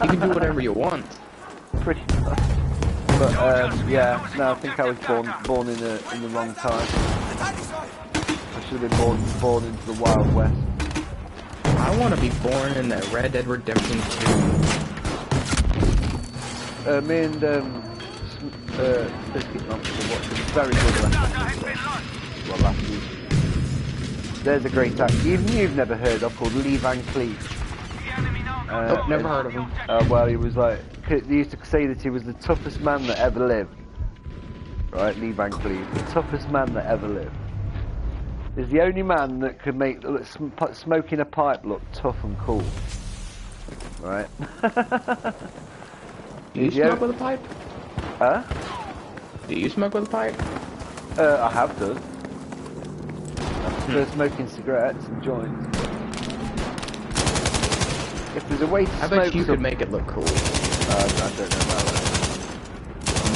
You can do whatever you want. Pretty much. But yeah, no, I think I was born in the wrong time. I should have been born into the Wild West. I want to be born in the Red Dead Redemption 2. Me and Biscuit Monster watched a very good last week. There's a great actor you've never heard of called Lee Van Cleef. Nope, never heard of him. Well, he was like, they used to say that he was the toughest man that ever lived. Right, Lee Van Cleef, the toughest man that ever lived. He's the only man that could make smoking a pipe look tough and cool. Right? Do you smoke with a pipe? Huh? Do you smoke with a pipe? I have done. I prefer smoking cigarettes and joints. If there's a way to I smoke bet you could make it look cool. I don't know about that.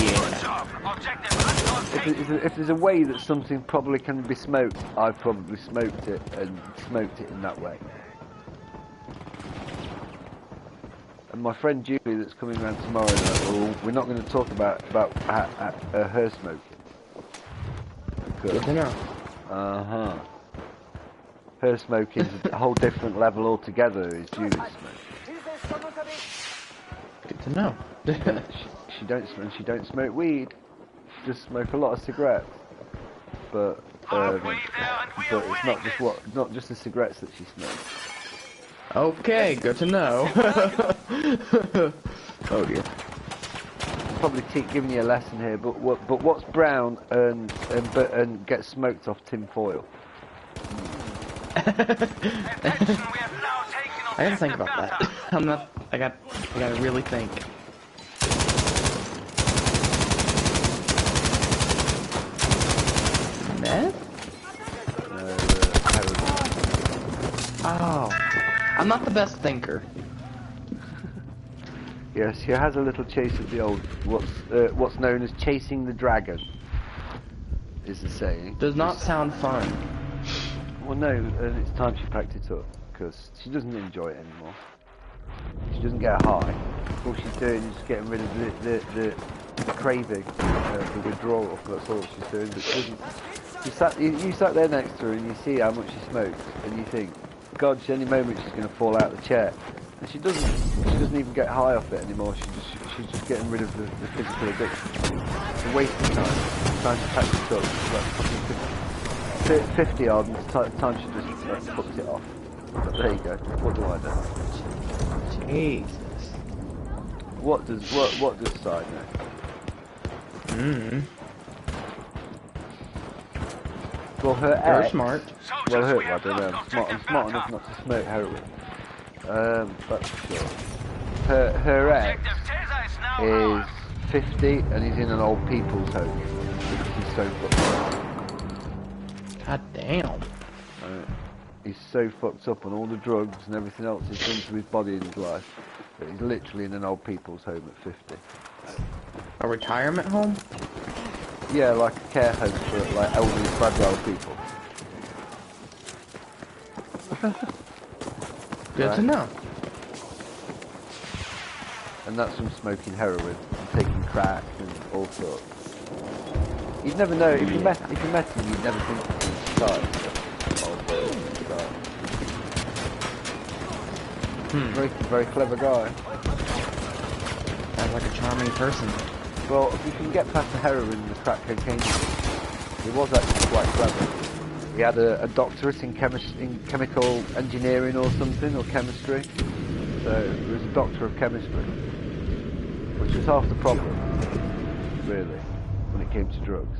Yeah. If there's a way that something probably can be smoked, I've probably smoked it in that way. And my friend Julie that's coming around tomorrow, we're not going to talk about her smoking. Good to know. Her smoking is a whole different level altogether. Is Julie's smoking. Good to know. She don't smoke weed. She just smoke a lot of cigarettes. But it's not just the cigarettes that she smokes. Okay, good to know. Oh dear. I'm probably giving you a lesson here, but what's brown and gets smoked off tin foil? I gotta think about that. I gotta really think. Meth? Heroin. I'm not the best thinker. Yes, he has a little chase of the old, what's known as chasing the dragon, is the saying. Does not sound fun. Well, no, and it's time she packed it up, because she doesn't enjoy it anymore. She doesn't get a high. All she's doing is getting rid of the craving, the withdrawal. That's all she's doing. But she doesn't. You sat there next to her and you see how much she smokes, and you think, God, any moment she's going to fall out of the chair. And she doesn't. She doesn't even get high off it anymore. She's just getting rid of the physical addiction. It's a waste of time. Time to pack it up. Like fucking 50 odd, and it's time she just fucked it off. But there you go. What do I know? Jesus. What does Side know? Mm. Well, her Very ex. smart. Well, her. I don't know. I'm smart enough not to smoke heroin. That's for sure. Her ex is 50 and he's in an old people's home because he's so fucked up. God damn. He's so fucked up on all the drugs and everything else he's done to his body in his life that he's literally in an old people's home at 50. A retirement home? Yeah, like a care home for like elderly, fragile people. Good to know. And that's from smoking heroin and taking crack and all sorts. You'd never know if you met him. You'd never think of him starting. Very clever guy. Sounds like a charming person. Well, if you can get past the heroin and the crack cocaine, he was actually quite clever. He had a doctorate in chemical engineering or something, or chemistry. So he was a doctor of chemistry, which was half the problem, really, when it came to drugs.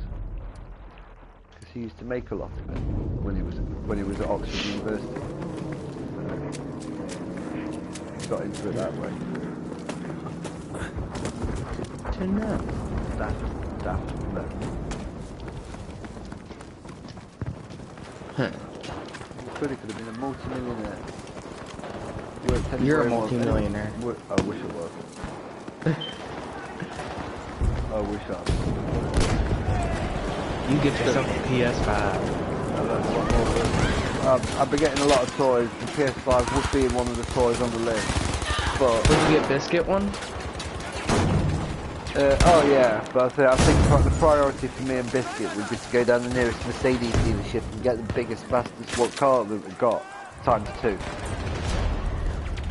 Because he used to make a lot of it when he was at Oxford University. He got into it that way. To know. Daft, no. Huh. Could have been a multi-millionaire. You're a multi-millionaire. I wish I was. I wish I was. You get yourself a PS5. I've been getting a lot of toys, and PS5 would be one of the toys on the list. But Would you get Biscuit one? oh yeah, but I think the priority for me and Biscuit would be to go down the nearest Mercedes dealership and get the biggest, fastest car that we've got, times 2.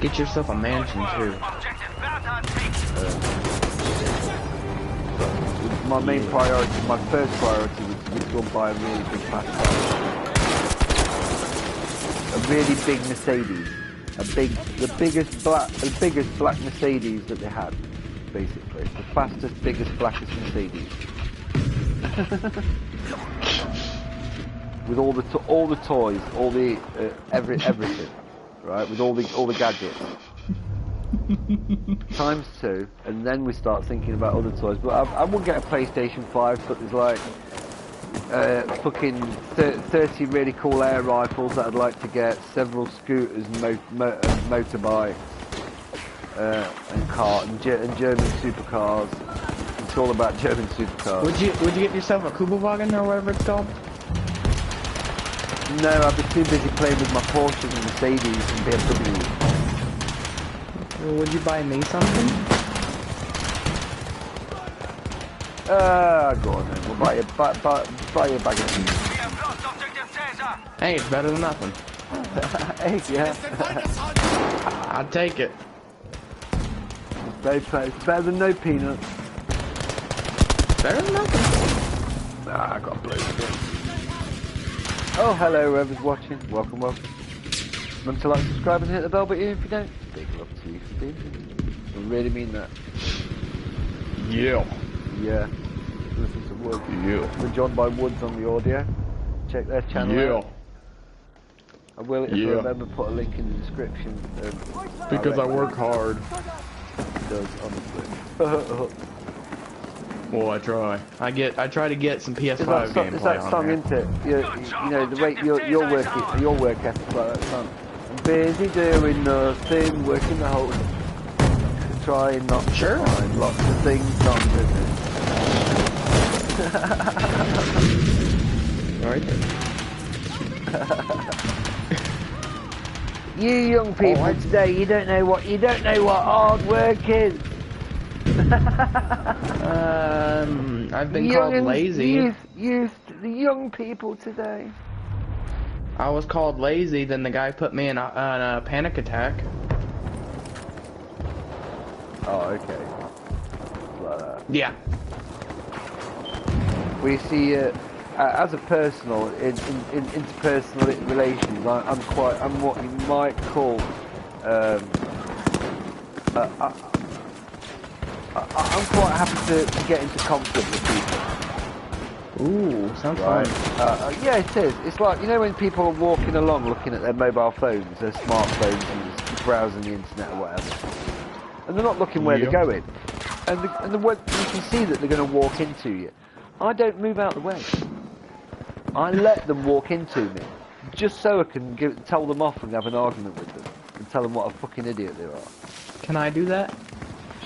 Get yourself a mansion too. My main priority, my first priority would be to go and buy a really big fast car. A really big Mercedes. The biggest black Mercedes that they had, basically. The fastest, biggest, blackest Mercedes. With all the toys, all the everything, right? With all the gadgets. Times 2, and then we start thinking about other toys. But I would get a PlayStation 5, but there's like fucking 30 really cool air rifles that I'd like to get, several scooters and motorbikes, and German supercars. It's all about German supercars. Would you get yourself a Kugelwagen or whatever it's called? No, I've been too busy playing with my Porsches and Mercedes and BMWs. Well, would you buy me something? Go on then. We'll buy you a bag of cheese. Hey, it's better than nothing. Hey, yeah. I'd take it. It's better than no peanuts. Better than nothing. I got blue. Oh, hello, whoever's watching. Welcome. Remember to like, subscribe, and hit the bell button if you don't. Big love to you for being here. I really mean that. Yeah. Yeah. Listen to Woods. Yeah. We're joined by Woods on the audio. Check their channel out. I will, if I remember, put a link in the description. Because I work hard. It does, honestly. Well, I try. I try to get some PS5 gameplay It's that song, isn't it? You know, the way your work ethic like that song. I'm busy doing nothing, working the whole... Trying not to Sure. find lots of things not to do. Right there. You young people today, you don't know what hard work is. I've been called lazy. The young people today. I was called lazy, then the guy put me in a panic attack. Oh, okay. Like that. Yeah. We see, as a personal, in interpersonal relations, I'm what you might call, I'm quite happy to get into conflict with people. Ooh, sounds Right. fun. Yeah, it is. It's like, you know when people are walking along looking at their mobile phones, their smartphones, and just browsing the internet or whatever. And they're not looking where they're going. And you can see that they're going to walk into you. I don't move out the way. I let them walk into me, just so I can tell them off and have an argument with them, and tell them what a fucking idiot they are. Can I do that?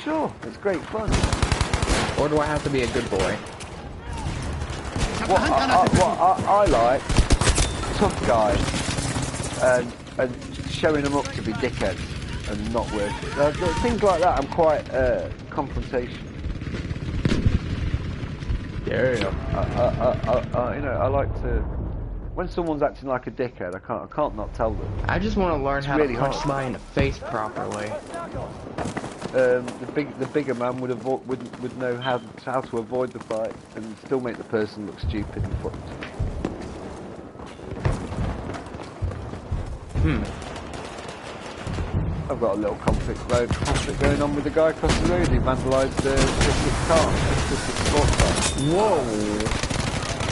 Sure, it's great fun. Or do I have to be a good boy? What I like, tough guys, and showing them up to be dickheads and not worth it. Things like that, I'm quite confrontational. There you go. I like to. When someone's acting like a dickhead, I can't not tell them. I just want to learn how really to punch hard. somebody in the face properly. The bigger man would know how to avoid the fight and still make the person look stupid and fucked. I've got a little conflict going on with the guy across the road. He vandalised the car, the sports car. Whoa!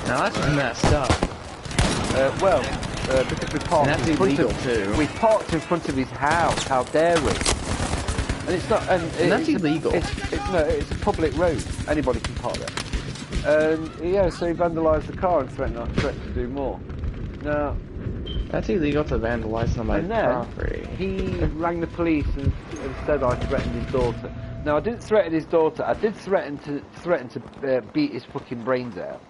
Now that's messed up. Because we parked And that's in front illegal of, too. We parked in front of his house. How dare we? And it's not. And that's it's illegal. It's a public road. Anybody can park there. And yeah, so he vandalised the car and threatened to do more. Now. That's illegal to vandalize somebody's And then property. he rang the police and said I threatened his daughter. Now I didn't threaten his daughter. I did threaten to beat his fucking brains out.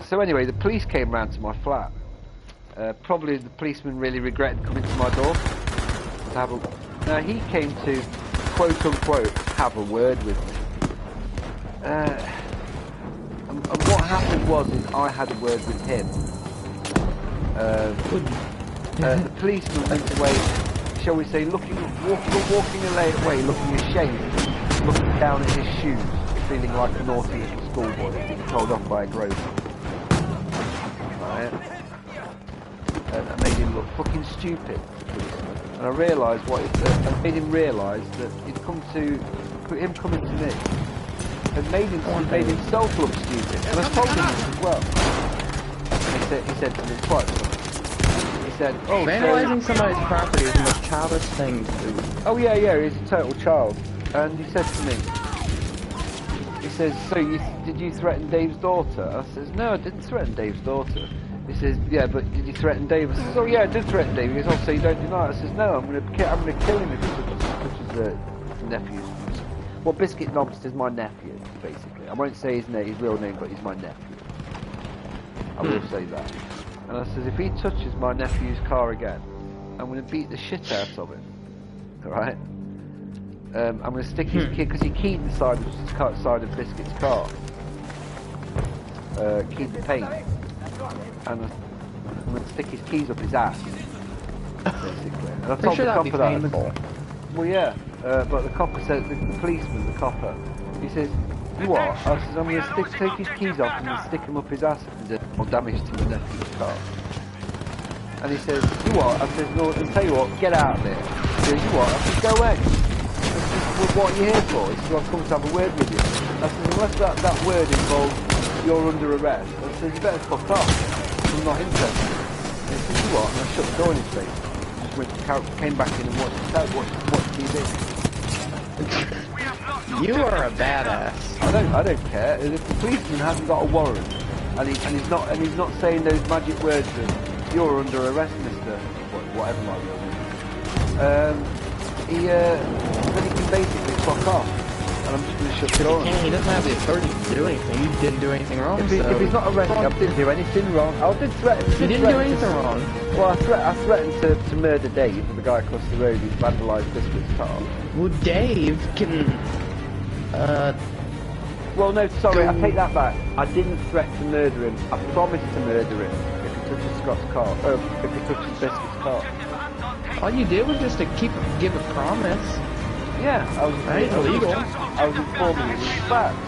So anyway, the police came round to my flat. Probably the policeman really regretted coming to my door. Now he came to quote unquote have a word with me. And what happened was I had a word with him. The policeman went away, shall we say, walking away looking ashamed, looking down at his shoes, feeling like a naughty little schoolboy being told off by a grocer. Right? That made him look fucking stupid, the policeman. And I realised I made him realise that him coming to me had made himself look stupid. And I told him this as well. He said to me twice. He said, "Oh, Vandalizing somebody's property is the most childish thing to do." Oh yeah, he's a total child. And he said to me, he says, "So did you threaten Dave's daughter?" I says, "No, I didn't threaten Dave's daughter." He says, "Yeah, but did you threaten Dave?" I says, "Oh yeah, I did threaten Dave." He goes, "Oh, so you don't deny it?" I says, "No, I'm gonna kill him if such as nephew." Well, Biscuit Knobs is my nephew, basically. I won't say his real name, but he's my nephew. I will say that. And I says, if he touches my nephew's car again, I'm going to beat the shit out of him. Alright? I'm going to stick his key, because he keyed the side of Biscuit's car. Keyed the paint. And I'm going to stick his keys up his ass. Basically. And I told the copper that. Well, yeah. But the copper said, the policeman, the copper, he says, "You what?" I says, "I'm going to take his keys off and stick them up his ass if there's more damage to my nephew's car." And he says, "You what?" I says, "No, I'll tell you what, get out of there." He says, "You what?" I says, "Go away." I says, "Well, what are you here for?" He says, "I've come to have a word with you." I says, "Unless that word involves you're under arrest," I says, "you better fuck off. I'm not interested." And he says, "You what?" And I shut the door in his face. Came back in and watched TV. You are a badass. I don't care. If the policeman hasn't got a warrant and he's not saying those magic words of "you're under arrest, Mister whatever my real name is, then he can basically fuck off. And I'm just going to shut the door on him. He doesn't have the authority to do anything. You didn't do anything wrong, If he's not arrested, I didn't do anything wrong. I did threaten. You didn't do anything wrong. Well, I threatened to murder Dave, the guy across the road who vandalised Biscuit's car. Well, Dave can, Well, no, sorry, I take that back. I didn't threaten to murder him. I promised to murder him if he touches Scott's car. If he touches Biscuit's car. all you did was just to give a promise. Yeah, I was illegal. I was informing him of facts.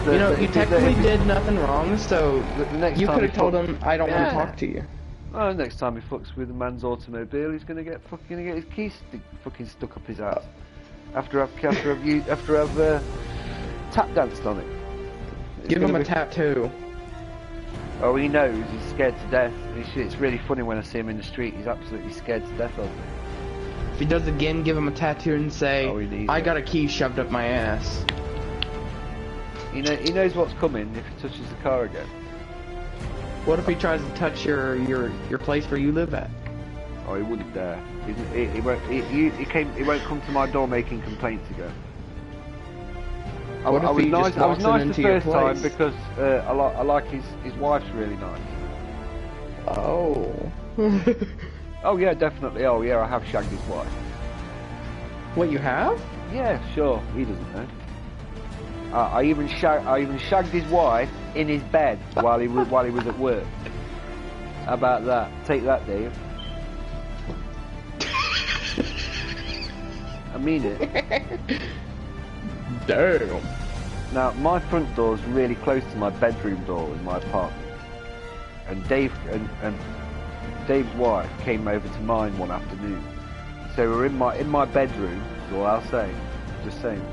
You know, you technically did nothing wrong, so The next you time could have he told fucks- him, I don't want Yeah. to talk to you. Oh, next time he fucks with a man's automobile, he's gonna get his keys fucking stuck up his ass. After I've tap danced on it. It's Give him gonna a be- tattoo. Oh, he knows. He's scared to death. It's really funny when I see him in the street. He's absolutely scared to death of me. If he does it again, give him a tattoo and say, Oh, he needs I it. got a key shoved up my ass. He knows what's coming if he touches the car again. What if he tries to touch your place where you live at? Oh, he wouldn't dare. He won't come to my door making complaints again. I What if was he just nice. I was walks nice into the your first time place? because I like his wife's really nice. Oh. Oh yeah, definitely. Oh yeah, I have shagged his wife. What, you have? Yeah, sure. He doesn't know. I even shagged his wife in his bed while he was at work. How about that? Take that, Dave. I mean it. Damn. Now, my front door is really close to my bedroom door in my apartment, and Dave's wife came over to mine one afternoon. So we're in my bedroom. Is all I'll say. Just saying.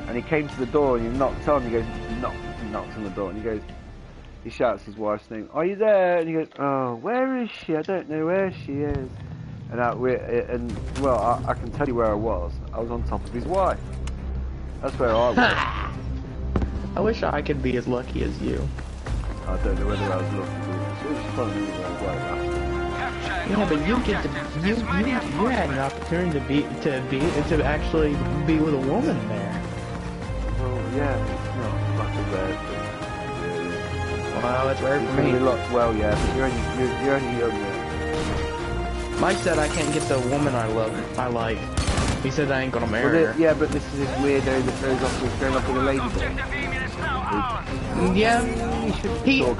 And he came to the door and he knocked on. He goes, he knocks on the door and he shouts his wife's name. Are you there? And he goes, oh, where is she? I don't know where she is. And I can tell you where I was. I was on top of his wife. That's where I was. I wish I could be as lucky as you. I don't know whether I was lucky, but it was fun anyway. Yeah, but you get to you had an opportunity to actually be with a woman there. Well, yeah, it's not like a rare thing. Well, it's rare for It's really me. well, yeah, but you're only young. Mike said I can't get the woman I like. He said I ain't gonna marry her. Yeah, but this is this weirdo that goes off with a lady dog. Yeah.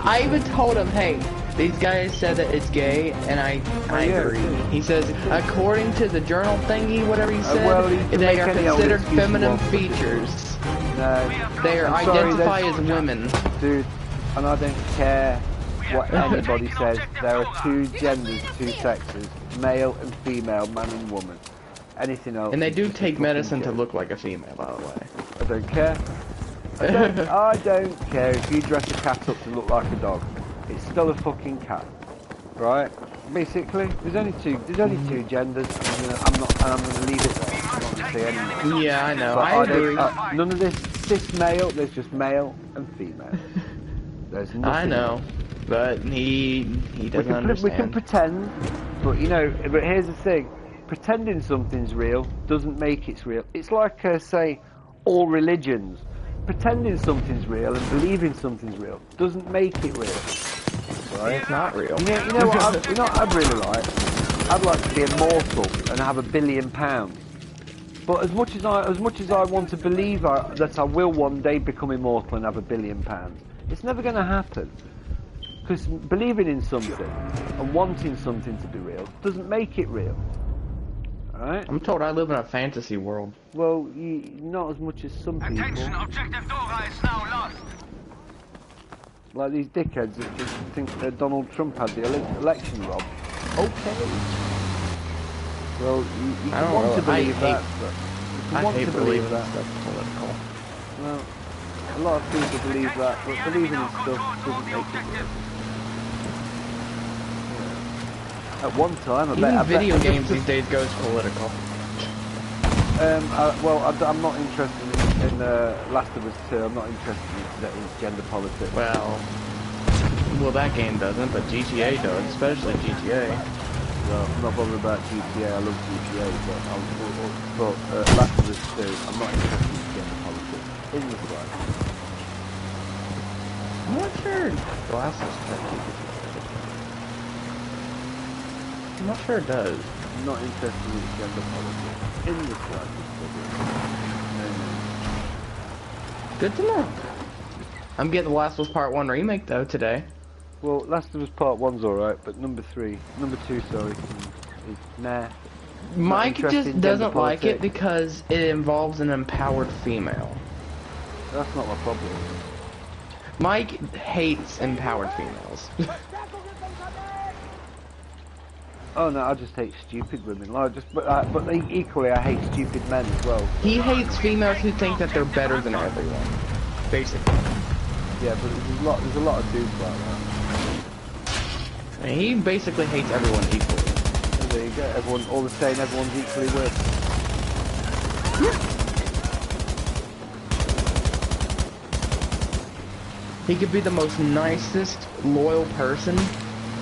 I even told him, hey, these guys said that it's gay, and I yeah, agree. yeah. He says, according to the journal thingy, whatever he said, well, you can they make are any old considered excuse you feminine want. features. No, They are I'm sorry, identify as there's- women. dude, and I don't care what anybody says. There are two genders, two sexes, male and female, man and woman. Anything else? And they is do just a take fucking medicine to joke. look like a female, by the way. I don't care. I don't care if you dress a cat up to look like a dog. It's still a fucking cat, right? Basically, there's only two genders, and I'm gonna leave it there. I'm not gonna say anymore. Yeah, I know. But I don't- agree. none of this cis male. There's just male and female. There's nothing. I know, but he doesn't We understand. can pretend, but but here's the thing: pretending something's real doesn't make it real. It's like say, all religions. Pretending something's real and believing something's real doesn't make it real. Right? It's not real. You know what I'd really like? I'd like to be immortal and have £1 billion. But as much as I want to believe that I will one day become immortal and have £1 billion, it's never going to happen. Because believing in something and wanting something to be real doesn't make it real. Alright? I'm told I live in a fantasy world. Well, not as much as some people. Attention, objective Dora is now lost. Like these dickheads that just think that Donald Trump had the election robbed. Okay. Well, you I can don't want know, to believe I that, hate- but you I want hate to believe believing that. stuff political. Well, a lot of people believe that, but believing in stuff doesn't make it real. Yeah. At one time, Even video games these days goes political. I'm not interested in Last of Us 2. I'm not interested in gender politics. Well, that game doesn't, but GTA does, especially GTA. I'm not bothered about GTA. I love GTA, but Last of Us 2, I'm not interested in gender politics in the slightest. I'm not sure glasses I'm not sure it does. I'm not interested in gender politics in the slightest. No. Good to know. I'm getting The Last of Us Part 1 remake though today. Well, Last of Us Part 1's alright, but number 2, sorry, is nah. Mike just doesn't like it because it involves an empowered female. That's not my problem. Mike hates empowered females. Oh no, I just hate stupid women. Like, but equally, I hate stupid men as well. He hates females who think that they're better than everyone, basically. Yeah, but there's a lot of dudes like that. I mean, he basically hates everyone equally. And there you go. Everyone, all the same, everyone's equally worth. He could be the most nicest, loyal person,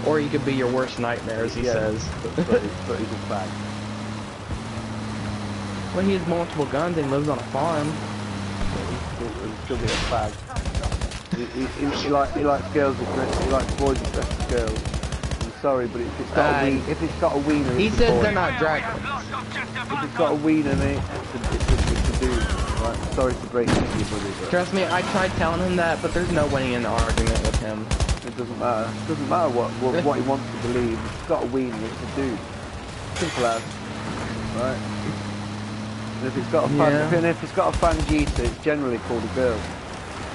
or he could be your worst nightmare, as he says. But he's a fag. Well, he has multiple guns and lives on a farm. He'll still be a fag. He likes girls that dress. He likes boys that dress as girls. I'm sorry, but if it's got a wiener, he it's says a boy. they're not dragons. If it's got a wiener, mate, it's a dude. Right? Sorry to break it to you, buddy. But Trust me, I tried telling him that, but there's no winning an argument with him. it doesn't matter. It doesn't matter what he wants to believe. If it's got a wiener, it's a dude. Simple as. Right? And if it's got a if it's got a fangita, it's generally called a girl.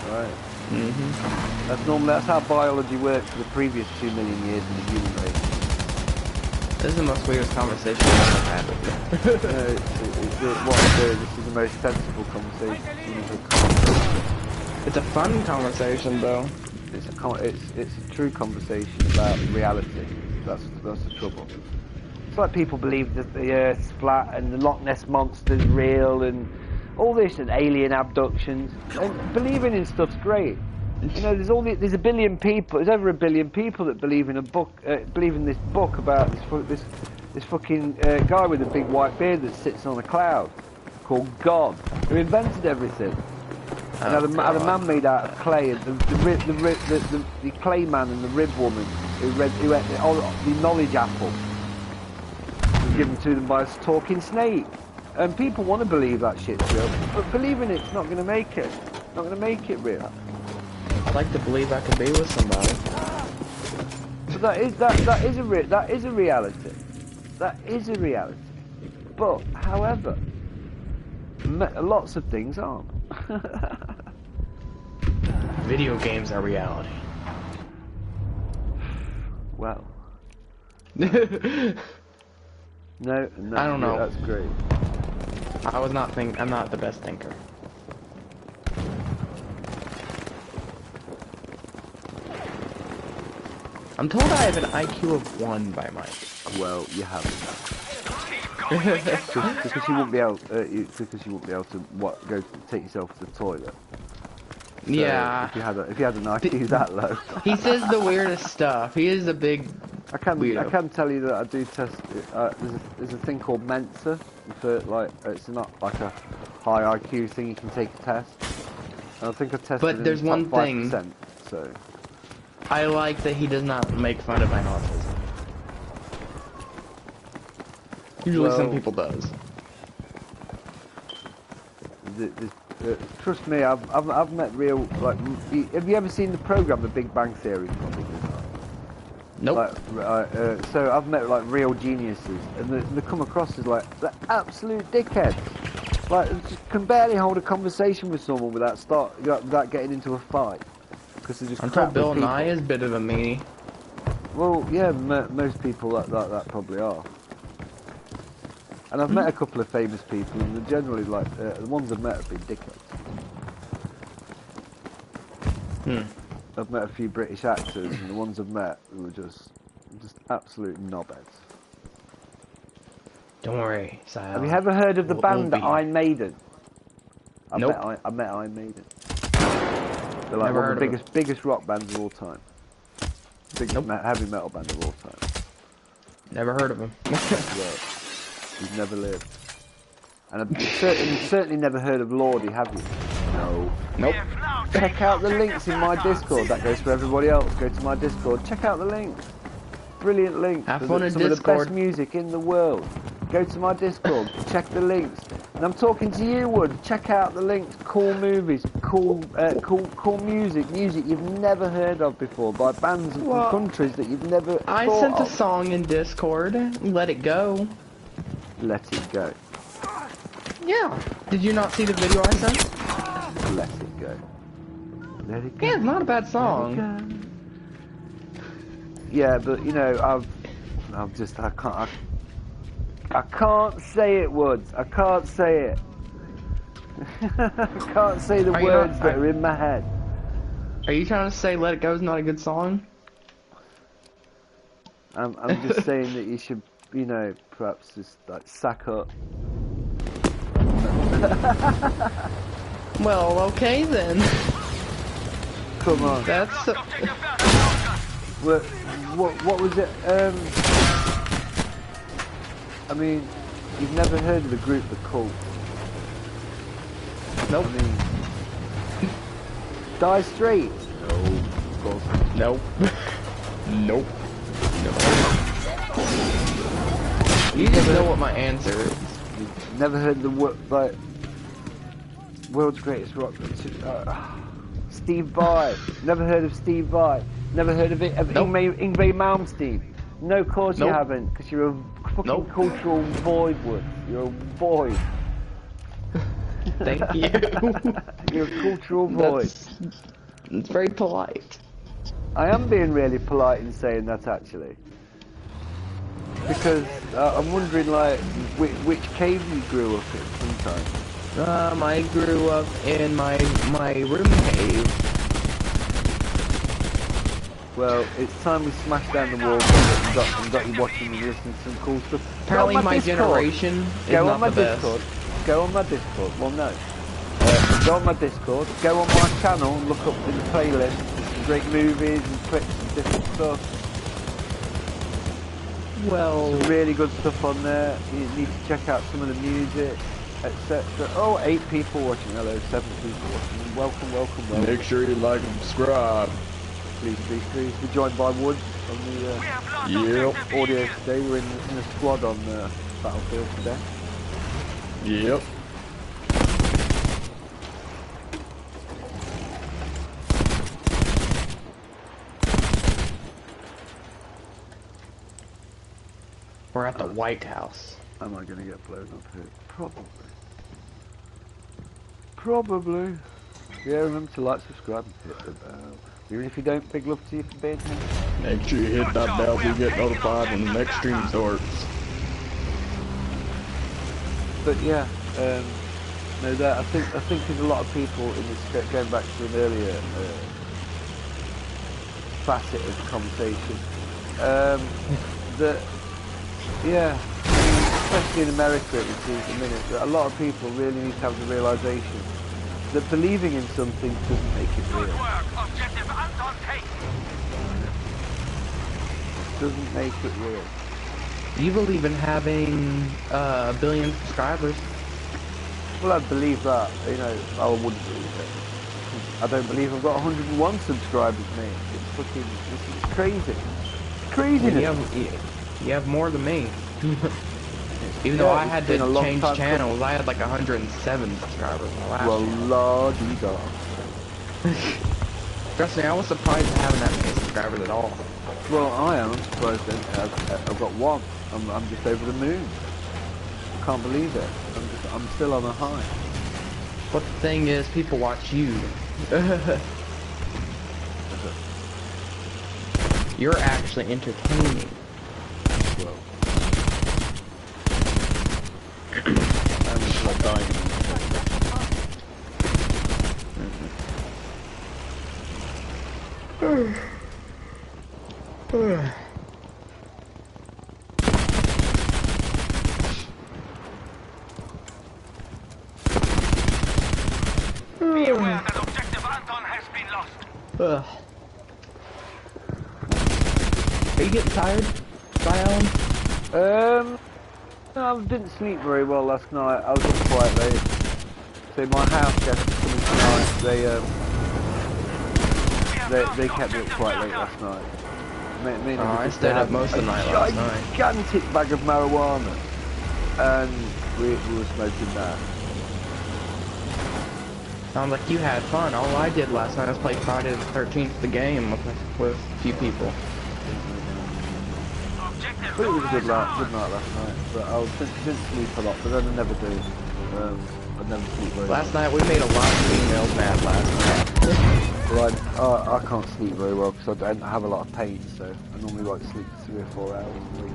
Right? That's how biology works for the previous 2 million years in the human race. This is the most weirdest conversation I've ever had with you. This is the most sensible conversation. It's a fun conversation, though. It's a true conversation about reality. That's the trouble. It's like people believe that the Earth's flat and the Loch Ness monster's real and all this and alien abductions. And believing in stuff's great. You know, there's a billion people. There's over a billion people that believe in believe in this book about this fucking guy with a big white beard that sits on a cloud called God, who invented everything. And had a man made out of clay, and the clay man and the rib woman who ate the knowledge apple was given to them by a talking snake. And people want to believe that shit's real, but believing it's not going to make it. Not going to make it real. I'd like to believe I could be with somebody. So that is a reality. That is a reality. But, however, lots of things aren't. Video games are reality. Well. No, I don't know. That's great. I'm not the best thinker. I'm told I have an IQ of 1 by Mike. Well, you haven't. because you won't be able. Because you won't be able to go take yourself to the toilet. So yeah. If you had an IQ that low. He says the weirdest stuff. He is a big. I can weirdo. tell you that I do test. There's a thing called Mensa. For it's not like a high IQ thing. You can take a test. And I think I tested. But there's one thing. 5%, so. I like that he does not make fun of my autism. Usually some people does. Trust me, I've met real like. Have you ever seen the program The Big Bang Theory? Nope. So I've met like real geniuses, and they come across as like the absolute dickheads. Like just can barely hold a conversation with someone without getting into a fight. Because they're just. I'm told Bill Nye is a bit of a meanie. Well, yeah, most people that probably are. And I've met a couple of famous people, and they're generally like the ones I've met have been dickheads. I've met a few British actors, and the ones I've met were just absolute knobheads. Don't worry, Sil. Have you ever heard of the band Iron Maiden? I met Iron Maiden. They're like one of the biggest rock bands of all time. Biggest heavy metal band of all time. Never heard of him. Well, you've never lived. And you've certainly never heard of Lordy, have you? No. Nope. Check out the links in my Discord. That goes for everybody else. Go to my Discord. Check out the links. Brilliant links. Have fun in some of the Discord. best music in the world. Go to my Discord. Check the links. And I'm talking to you, Wood. Check out the links. Cool movies. Cool music. Music you've never heard of before by bands from countries that you've never I thought sent a of. song in Discord. Let it go. Let it go. Yeah. Did you not see the video I sent? Let it go. Let it go. Yeah, it's not a bad song. Yeah, but you know, I can't say it, Woods. I can't say it. I can't say the words that are in my head. Are you trying to say Let It Go is not a good song? I'm just saying that you should, you know, perhaps just like sack up. Well, okay then. Come on. That's What was it? I mean, you've never heard of the group The Cult? nope. I mean, Die Straight? No, of course not. Nope. Nope. Nope. You just know what my answer is. You've never heard of the world's greatest rock? Steve Vai. Never heard of Steve Vai. Never heard of it? Of Nope. Yngwie Malmsteen. No, of course you Nope. haven't, because you're a fucking Nope. cultural void, Wood. You're a void. Thank you. You're a cultural void. It's very polite. I am being really polite in saying that, actually. Because I'm wondering, like, which cave you grew up in sometime. I grew up in my room cave. Well, it's time we smashed down the wall and got you watching and listening to some cool stuff. Apparently Go on my Discord. generation is Go not on my the best. Discord. Go on my Discord. Well, no. Go on my Discord. Go on my channel and look up in the playlist. There's some great movies and clips and different stuff. Well, Some really good stuff on there. You need to check out some of the music, etc. Oh, 8 people watching. Hello, 7 people watching. Welcome, welcome, welcome. Make sure you like and subscribe. Please, please, please. We're joined by Woods on the Yep. audio today. We're in a squad on Battlefield today. Yep. we're at the White House. Am I going to get blown up here? Probably. Probably. Yeah, remember to like, subscribe, and hit the bell. Even if you don't, big love to you for being here. Make sure you hit that bell so you get notified when the next stream starts. But yeah, no, that I think there's a lot of people in this, going back to an earlier facet of the conversation. That yeah, especially in America, it seems at the minute that a lot of people really need to have the realization that believing in something doesn't make it real. Objective Anton take. Doesn't make it real. You believe in having a billion subscribers? Well, I believe that. You know, I wouldn't believe it. I don't believe I've got 101 subscribers, mate. It's fucking, this is crazy. It's craziness. You have more than me. Even though Yeah, I had it's been a to long change time channels, I had like 107 subscribers on my last Well, channel. la-dee-da. Trust me, I was surprised at having that many subscribers at all. Well, I am. I'm surprised I've got one. I'm just over the moon. I can't believe it. I'm still on a high. But the thing is, people watch you. You're actually entertaining. Well, I'm just like dying. Be aware that objective Anton has been lost. Are you getting tired, Sky Allen? No, I didn't sleep very well last night. I was up quite late. So my house guests coming tonight. They kept me up quite late last night. I stayed up most of the night last night. A gigantic bag of marijuana, and we were smoking that. Sounds like you had fun. All I did last night was play Friday the 13th, the game, with a few people. But it was a good night last night. But I didn't sleep a lot, but then I never do. I never sleep very Last night we made a lot of females mad last night. Well, I can't sleep very well because I don't have a lot of pain, so I normally like to sleep for 3 or 4 hours a week.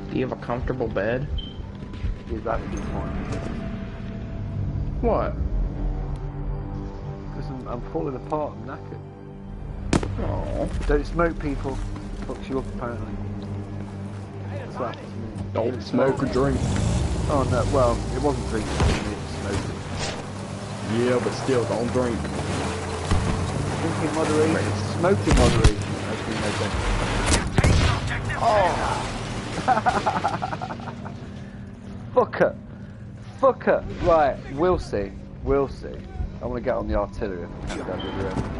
Do you have a comfortable bed? Yeah, that would be fine. What? Because I'm falling apart and knackered. Oh. Don't smoke, people. Fucks you up apparently. That's what happened to me. Don't smoke or drink. Oh no, well, it wasn't drinking for me, it was smoking. Yeah, but still, don't drink. Drink in moderation, smoke in moderation, as we know better. Oh! Fucker! Fucker! Right, we'll see. We'll see. I want to get on the artillery and get down to the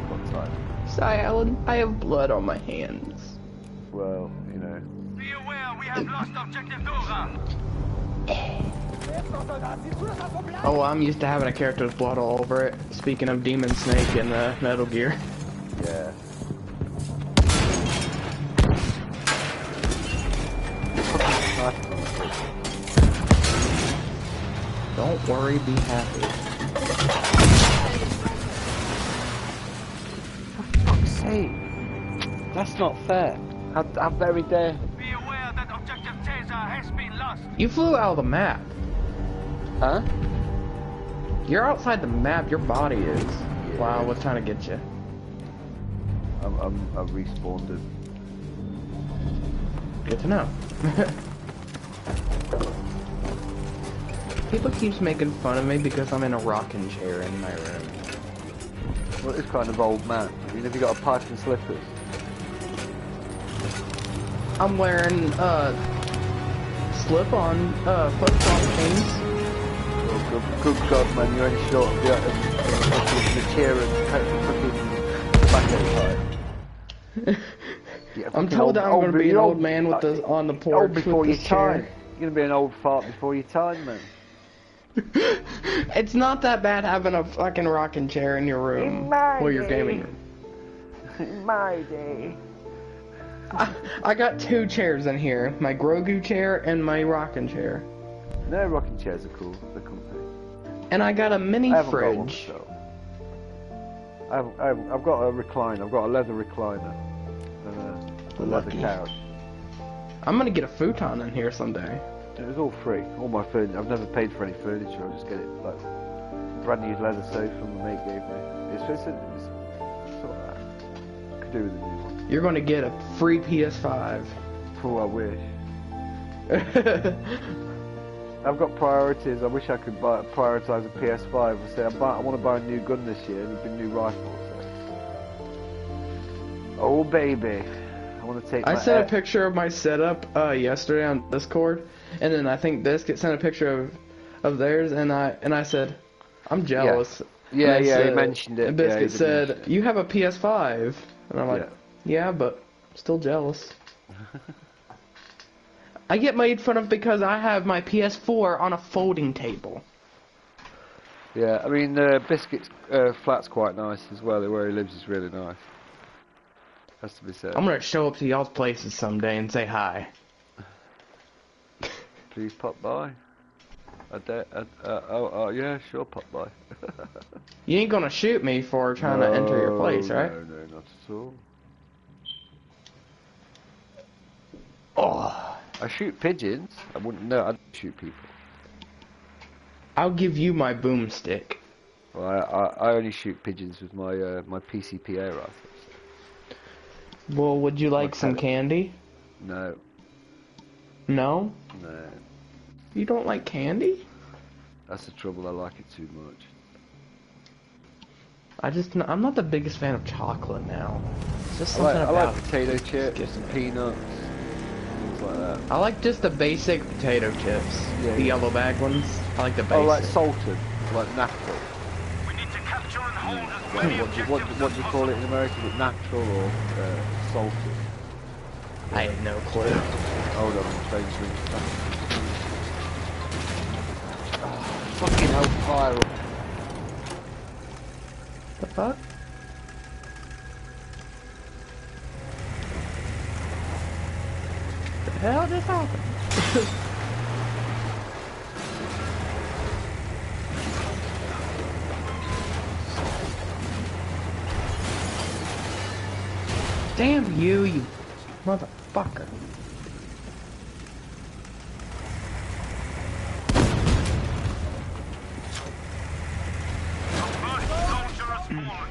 one time. Sorry, Alan, I have blood on my hands. Well, you know. Be aware, we have lost objective Dora. Oh, I'm used to having a character with blood all over it. Speaking of Demon Snake in Metal Gear. Yeah. Don't worry, be happy. For fuck's sake. That's not fair. How very dare. Be aware that objective Taser has been lost. You flew out of the map. Huh? You're outside the map, your body is. Wow, I was trying to get you. I've respawned it. Good to know. People keeps making fun of me because I'm in a rocking chair in my room. Well, it's kind of old man. I mean, have you got a pipe and slippers? I'm wearing, slip-on, foot-on chains. Oh, good God, man, you're only short of the chair and fucking tobacco pipe. Yeah, I'm told that I'm going to be an old man with the on the porch old before with your this time. chair. You're going to be an old fart before your time, man. It's not that bad having a fucking rocking chair in your room or your gaming room. In my day. I got 2 chairs in here, my Grogu chair and my rocking chair. No, rocking chairs are cool. They're comfy. And I got a mini I haven't got one, fridge. so. I've got a recliner. I've got a leather recliner and a leather Lucky. couch. I'm gonna get a futon in here someday. It was all free. All my furniture. I've never paid for any furniture. I just get it like brand new leather sofa my mate gave me. It's alright. Could do with a new one. You're gonna get a free PS5. Oh, I wish. I've got priorities. I wish I could prioritize a PS5. I say I want to buy a new gun this year and a new rifle. So. Oh baby, I want to take. I sent a picture of my setup yesterday on Discord, and then I think Biscuit sent a picture of theirs, and I said, I'm jealous. Yeah, and he mentioned it. And Biscuit said, you have a PS5, and I'm like, yeah, but still jealous. I get made fun of because I have my PS4 on a folding table. Yeah, I mean, Biscuit's flat's quite nice as well. Where he lives is really nice. Has to be said. I'm gonna show up to y'all's places someday and say hi. Please pop by. Yeah, sure, pop by. You ain't gonna shoot me for trying to enter your place, right? No, not at all. Oh. I shoot pigeons. I wouldn't know. I don't shoot people. I'll give you my boomstick. Well, I only shoot pigeons with my my PCPA rifles. Well, would you like some candy? No. No? No. You don't like candy? That's the trouble. I like it too much. I'm not the biggest fan of chocolate now. It's just something I about like potato chips, peanuts, things like that. I like just the basic potato chips. Yeah, The yeah. yellow bag ones. I like the basic. Oh, like salted, like natural. We need to capture and hold as many objectives What as do you call it in America? Is it natural or salted? I have no clue. Hold on, I'm changing things. Fucking hell, fire. The fuck? The hell just happened? Damn you, you motherfucker. First soldier has fallen.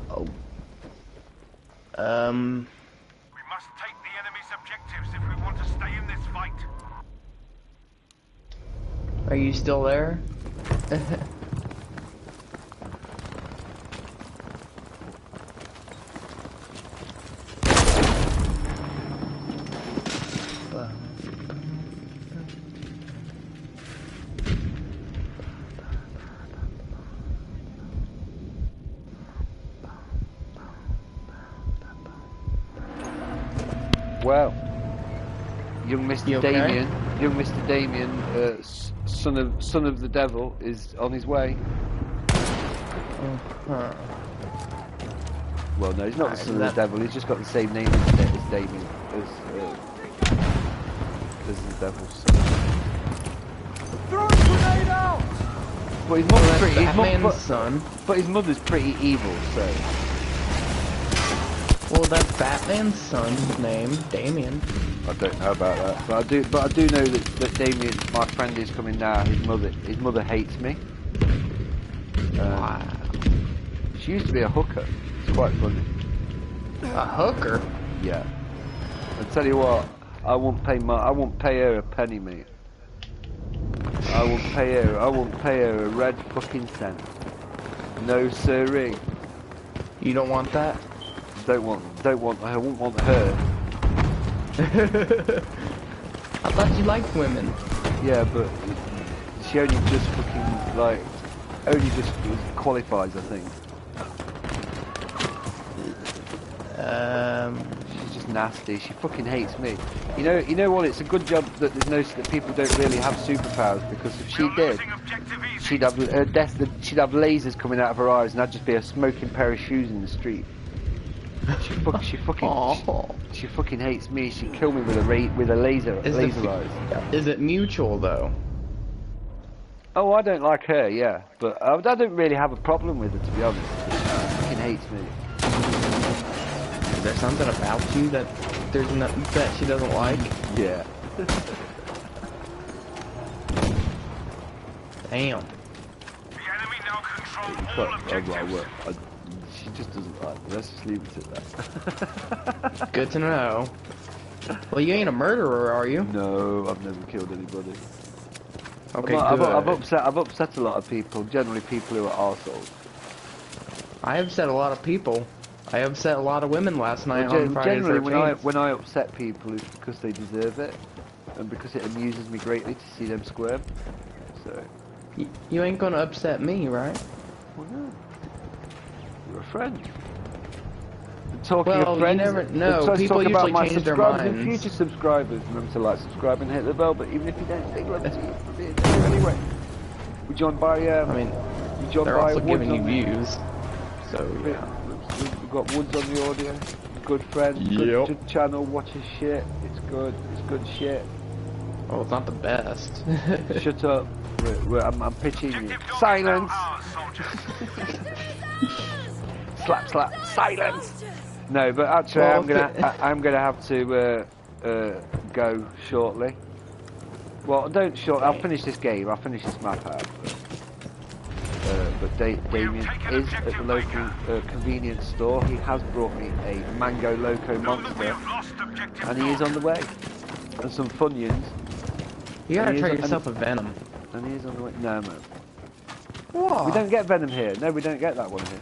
Oh. We must take the enemy's objectives if we want to stay in this fight. Are you still there? Well, young Mr. You okay? Damien, son of the devil, is on his way. Huh. Well, no, he's not the Alright, son of that- the devil. He's just got the same name as Damien, as the devil's son. Throw a grenade out! But his mother's That's pretty. Batman's son. But his mother's pretty evil, so. Well, that's Batman's son's name, Damien. I don't know about that, but I do know that Damien, my friend, is coming now. His mother hates me. Wow. She used to be a hooker. It's quite funny. A hooker? Yeah. I tell you what, I won't pay her a penny, mate. I won't pay her a red fucking cent. No siree. You don't want that? I won't want her. I thought you liked women. Yeah, but she only just qualifies, I think. She's just nasty. She fucking hates me. You know what? It's a good job that that people don't really have superpowers, because if she did, Losing objective easy. she'd have lasers coming out of her eyes, and I'd just be a smoking pair of shoes in the street. She fucking hates me. She'd kill me with a laser eyes. Is it mutual though? Oh, I don't like her, yeah, but I don't really have a problem with her, to be honest. She fucking hates me. Is there something about you that that she doesn't like? Yeah. Damn. The enemy now control all But objectives. she just doesn't like me. Let's just leave it at that. Good to know. Well, you ain't a murderer, are you? No, I've never killed anybody. Okay, I've good. I've upset a lot of people. Generally, people who are arseholes. I upset a lot of people. I upset a lot of women last night on Friday Generally, the 13th. when I upset people, it's because they deserve it, and because it amuses me greatly to see them squirm. So, You ain't gonna upset me, right? well, no, you're a friend. And talking Well, of you friends, never know. let's People talk about usually my change their subscribers and minds. future subscribers. Remember to like, subscribe, and hit the bell. But even if you don't, big love to you for being here anyway. We're joined by I mean, we're joined they're by also Woods giving you on views. So, Yeah, we've got Woods on the audio. Good friend, Yep. good channel, watches shit. It's good shit. well, it's not the best. Shut up. I'm pitching you. Objective dog is Silence! now ours, soldiers. Slap, slap. Silence! No, but actually, Well, I'm gonna have to go shortly. Well, I'll finish this game. I'll finish this map out. But Damien is at the local convenience store. He has brought me a Mango Loco Know that we Monster, have lost objective and he is on the way. And some Funyuns, You gotta And try he's- yourself a Venom. and he is on the way. No, man. What? We don't get Venom here. No, we don't get that one here.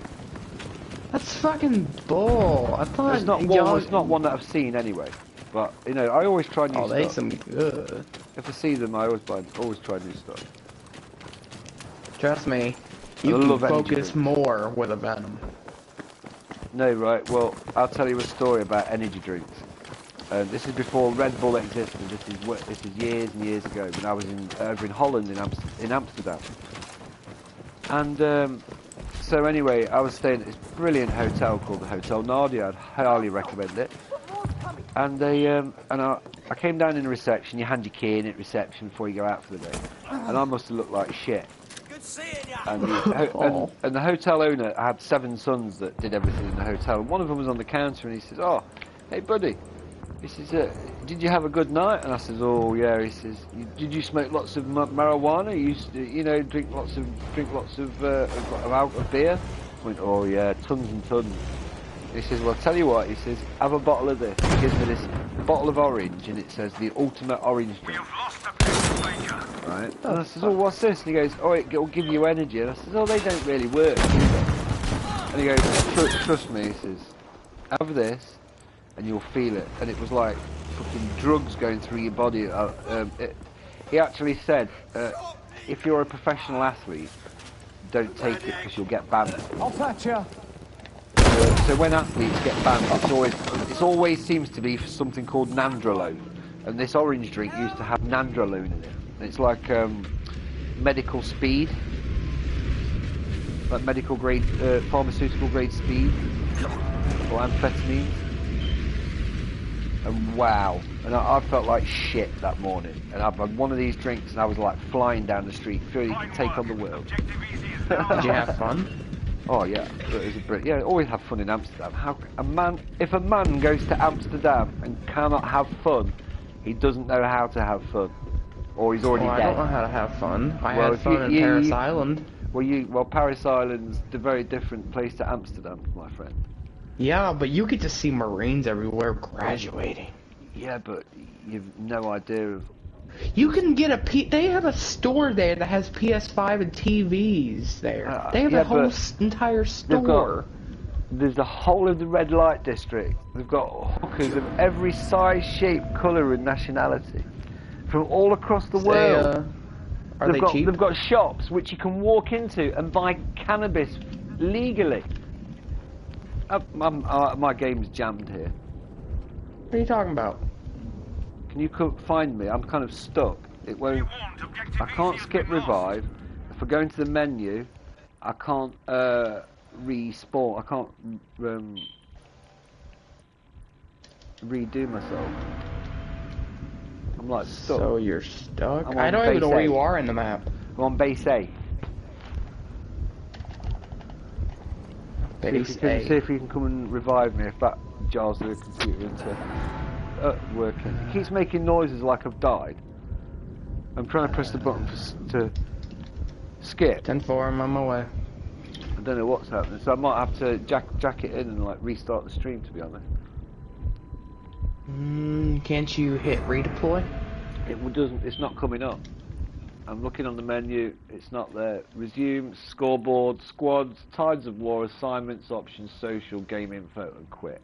That's fucking bull. I thought It's not y'all... one. It's not one that I've seen anyway. But you know, I always try new Oh, they stuff. some good. If I see them, I always try new stuff. Trust me, I you can love energy focus drinks. more with a Venom. No, right. Well, I'll tell you a story about energy drinks. This is before Red Bull existed. This is years and years ago when I was over in Holland in Amsterdam. And so anyway, I was staying at this brilliant hotel called the Hotel Nardia. I'd highly recommend it. And I came down in the reception. You hand your key in at reception before you go out for the day. And I must have looked like shit. Good seeing you. And the hotel owner had 7 sons that did everything in the hotel. And one of them was on the counter, and he says, "Oh, hey buddy," he says, "Did you have a good night?" And I says, "Oh yeah." He says, "Did you smoke lots of marijuana? You used to, you know, drink lots of beer?" I went, "Oh yeah, tons and tons." He says, "Well, I'll tell you what," he says, "have a bottle of this." He gives me this bottle of orange, and it says the ultimate orange drink. You've lost the pacemaker. Right? And I says, "Oh, what's this?" And he goes, "Oh, it'll give you energy." And I says, "Oh, they don't really work, do they?" And he goes, "Trust me," he says, "have this, and you'll feel it." And it was like fucking drugs going through your body. He actually said, if you're a professional athlete, don't take it because you'll get banned. I'll patch you. So when athletes get banned, it always seems to be for something called nandrolone, and this orange drink used to have nandrolone in it. And it's like medical speed, like medical grade, pharmaceutical grade speed, or amphetamines. And wow, and I felt like shit that morning. And I've had one of these drinks, and I was like flying down the street, feeling you could take on the world. Objective easy is now. Did you have fun? Oh yeah, it was yeah, always have fun in Amsterdam. If a man goes to Amsterdam and cannot have fun, he doesn't know how to have fun, or he's already Well, I dead. don't know how to have fun. I Well, had if fun in you- Paris Island. Well, Paris Island's a very different place to Amsterdam, my friend. Yeah, but you get to see Marines everywhere graduating. Yeah, but you've no idea of. You can get they have a store there that has PS5 and TVs there. They have yeah, a whole but entire they've got- store. There's the whole of the red light district. They've got hookers of every size, shape, colour, and nationality from all across the world. Are they cheap? They've got shops which you can walk into and buy cannabis legally. My game's jammed here. What are you talking about? Can you find me? I'm kind of stuck. It Be won't. warned, objective I can't easy has skip been lost. revive. If I go into the menu, I can't respawn. I can't redo myself. I'm like stuck. So you're stuck? I'm I on don't even base know where A. you are in the map. I'm on base A. Base See A. if you can come and revive me if that jars the computer into working. It keeps making noises like I've died. I'm trying to press the button to skip. 10-4, I'm on my way. I don't know what's happening, so I might have to jack it in and like restart the stream, to be honest. Can't you hit redeploy? It doesn't. It's not coming up. I'm looking on the menu. It's not there. Resume, scoreboard, squads, Tides of War, assignments, options, social, game info, and quit.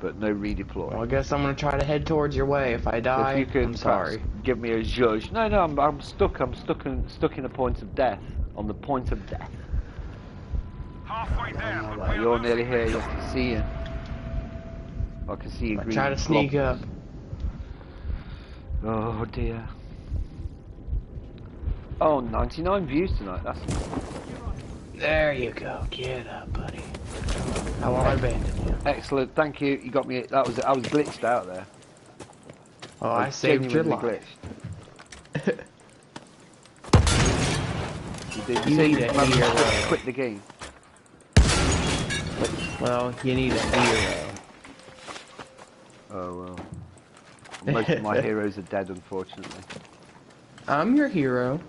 But no redeploy. Well, I guess I'm gonna try to head towards your way. If I die, if you could I'm sorry. give me a judge. No, I'm stuck. I'm stuck in a point of death. On the point of death. Halfway there, but we're You're nearly losing here. it. You can see you. I can see you. I try to sneak up. Oh dear. Oh, 99 views tonight. That's There you go. Get up, buddy. I won't abandon you. excellent. Thank you. You got me. I was glitched out there. Oh, I saved your genuinely life. You did. You said need a managed to hero. quit the game. Well, you need a hero. Oh well. Most of my heroes are dead, unfortunately. I'm your hero.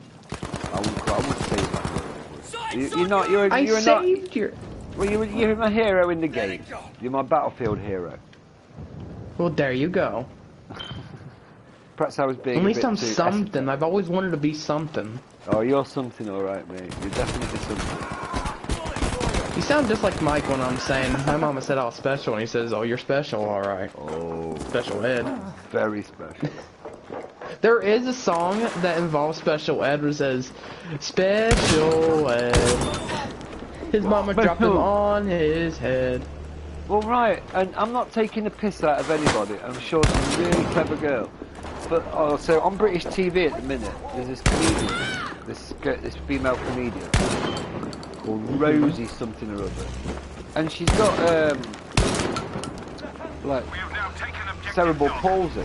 I wouldn't say that. You're not. You're I not. saved your... Well, you're my hero in the game. You're my battlefield hero. Well, there you go. Perhaps I was being. At a least bit I'm too something. I've always wanted to be something. Oh, you're something, all right, mate. You're definitely something. You sound just like Mike when I'm saying, my mama said I was special, and he says, oh, you're special, alright. Oh, Special ed. very special. There is a song that involves special ed that says, special ed. His mama dropped him on his head. Well, right, and I'm not taking the piss out of anybody. I'm sure she's a really clever girl. But, so on British TV at the minute, there's this comedian, this female comedian, called Rosie something or other. And she's got, like, cerebral palsy.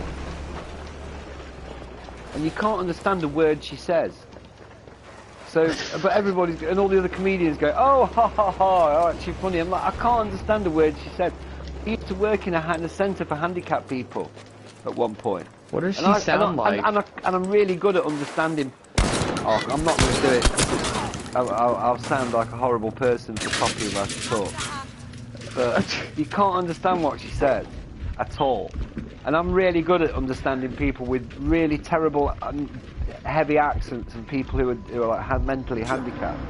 And you can't understand a word she says. So, but everybody's, and all the other comedians go, oh, ha ha ha, oh, actually funny. I'm like, I can't understand a word she said. I used to work in a centre for handicapped people at one point. What does she sound like? And I'm really good at understanding. Oh, I'm not going to do it because I'll sound like a horrible person for copy if I talk. But you can't understand what she said at all. And I'm really good at understanding people with really terrible, heavy accents and people who are like mentally handicapped.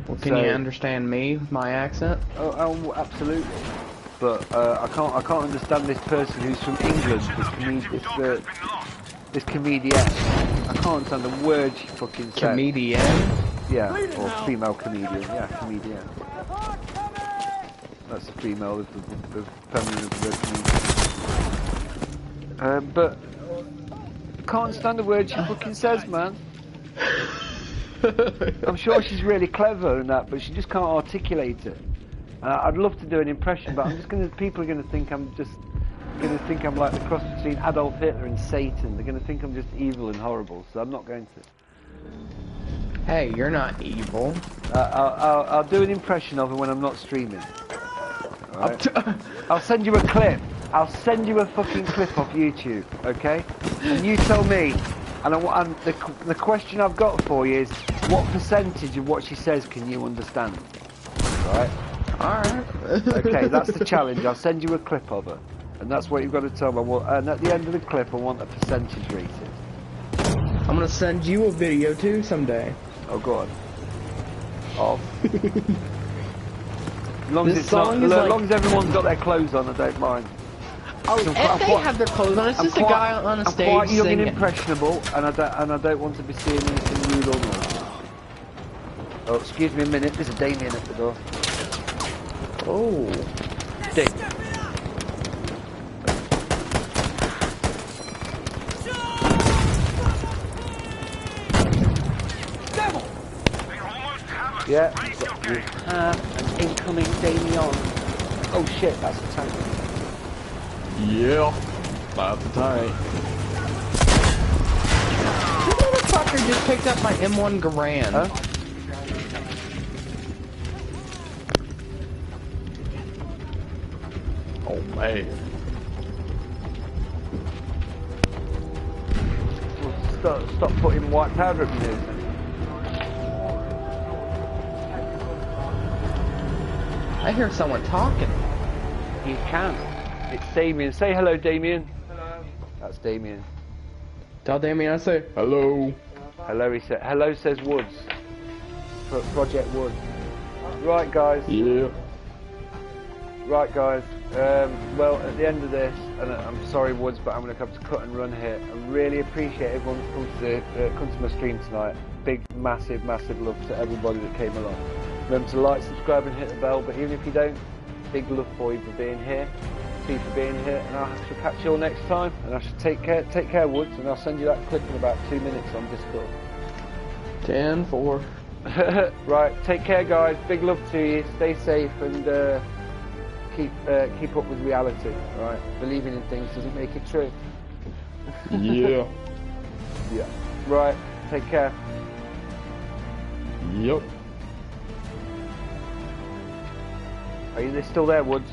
Well, can you understand me, my accent? Oh, absolutely. But I can't understand this person who's from England, this comedian. I can't understand a word she fucking said. Comedian? Yeah, or female comedian. Yeah, comedian. That's the female, the feminine of the comedian. But can't stand a word she fucking says, man. I'm sure she's really clever and that, but she just can't articulate it. I'd love to do an impression, but people are gonna think I'm like the cross between Adolf Hitler and Satan. They're gonna think I'm just evil and horrible, so I'm not going to. Hey, you're not evil. I'll do an impression of her when I'm not streaming. Right? I'll send you a clip. I'll send you a fucking clip off YouTube, okay? And you tell me. And the question I've got for you is, what percentage of what she says can you understand? Right? Alright. Okay, that's the challenge. I'll send you a clip of her. And that's what you've got to tell me. And at the end of the clip, I want a percentage rating. I'm gonna send you a video too someday. Oh, go on. Of? As long as everyone's got their clothes on, I don't mind. Oh, if they have their clothes on, it's just a guy on a stage I'm quite young singing. and impressionable, and I don't want to be seeing anything rude or naughty. Oh, excuse me a minute. There's a Damien at the door. Oh. Dick. Yeah. An incoming Damien. Oh shit, that's the tank. Yeah, about the tank. This motherfucker just picked up my M1 Garand. Huh? Oh man. Well, stop putting white powder up your nose. I hear someone talking. You can. It's Damien. Say hello, Damien. Hello. That's Damien. Tell Damien I say hello. Hello, he said. Hello, says Woods. Project Woods. Right, guys. Yeah. Right, guys. Well, at the end of this, and I'm sorry, Woods, but I'm going to have to cut and run here. I really appreciate everyone who's come to my stream tonight. Big, massive, massive love to everybody that came along. Remember to like, subscribe, and hit the bell. But even if you don't, big love for you for being here. See for being here, and I shall catch you all next time. And I shall take care, Woods, and I'll send you that clip in about 2 minutes on Discord. 10-4. Right, take care, guys. Big love to you. Stay safe and keep up with reality. All right, believing in things doesn't make it true. Yeah. Yeah. Right. Take care. Yep. Are you still there, Woods?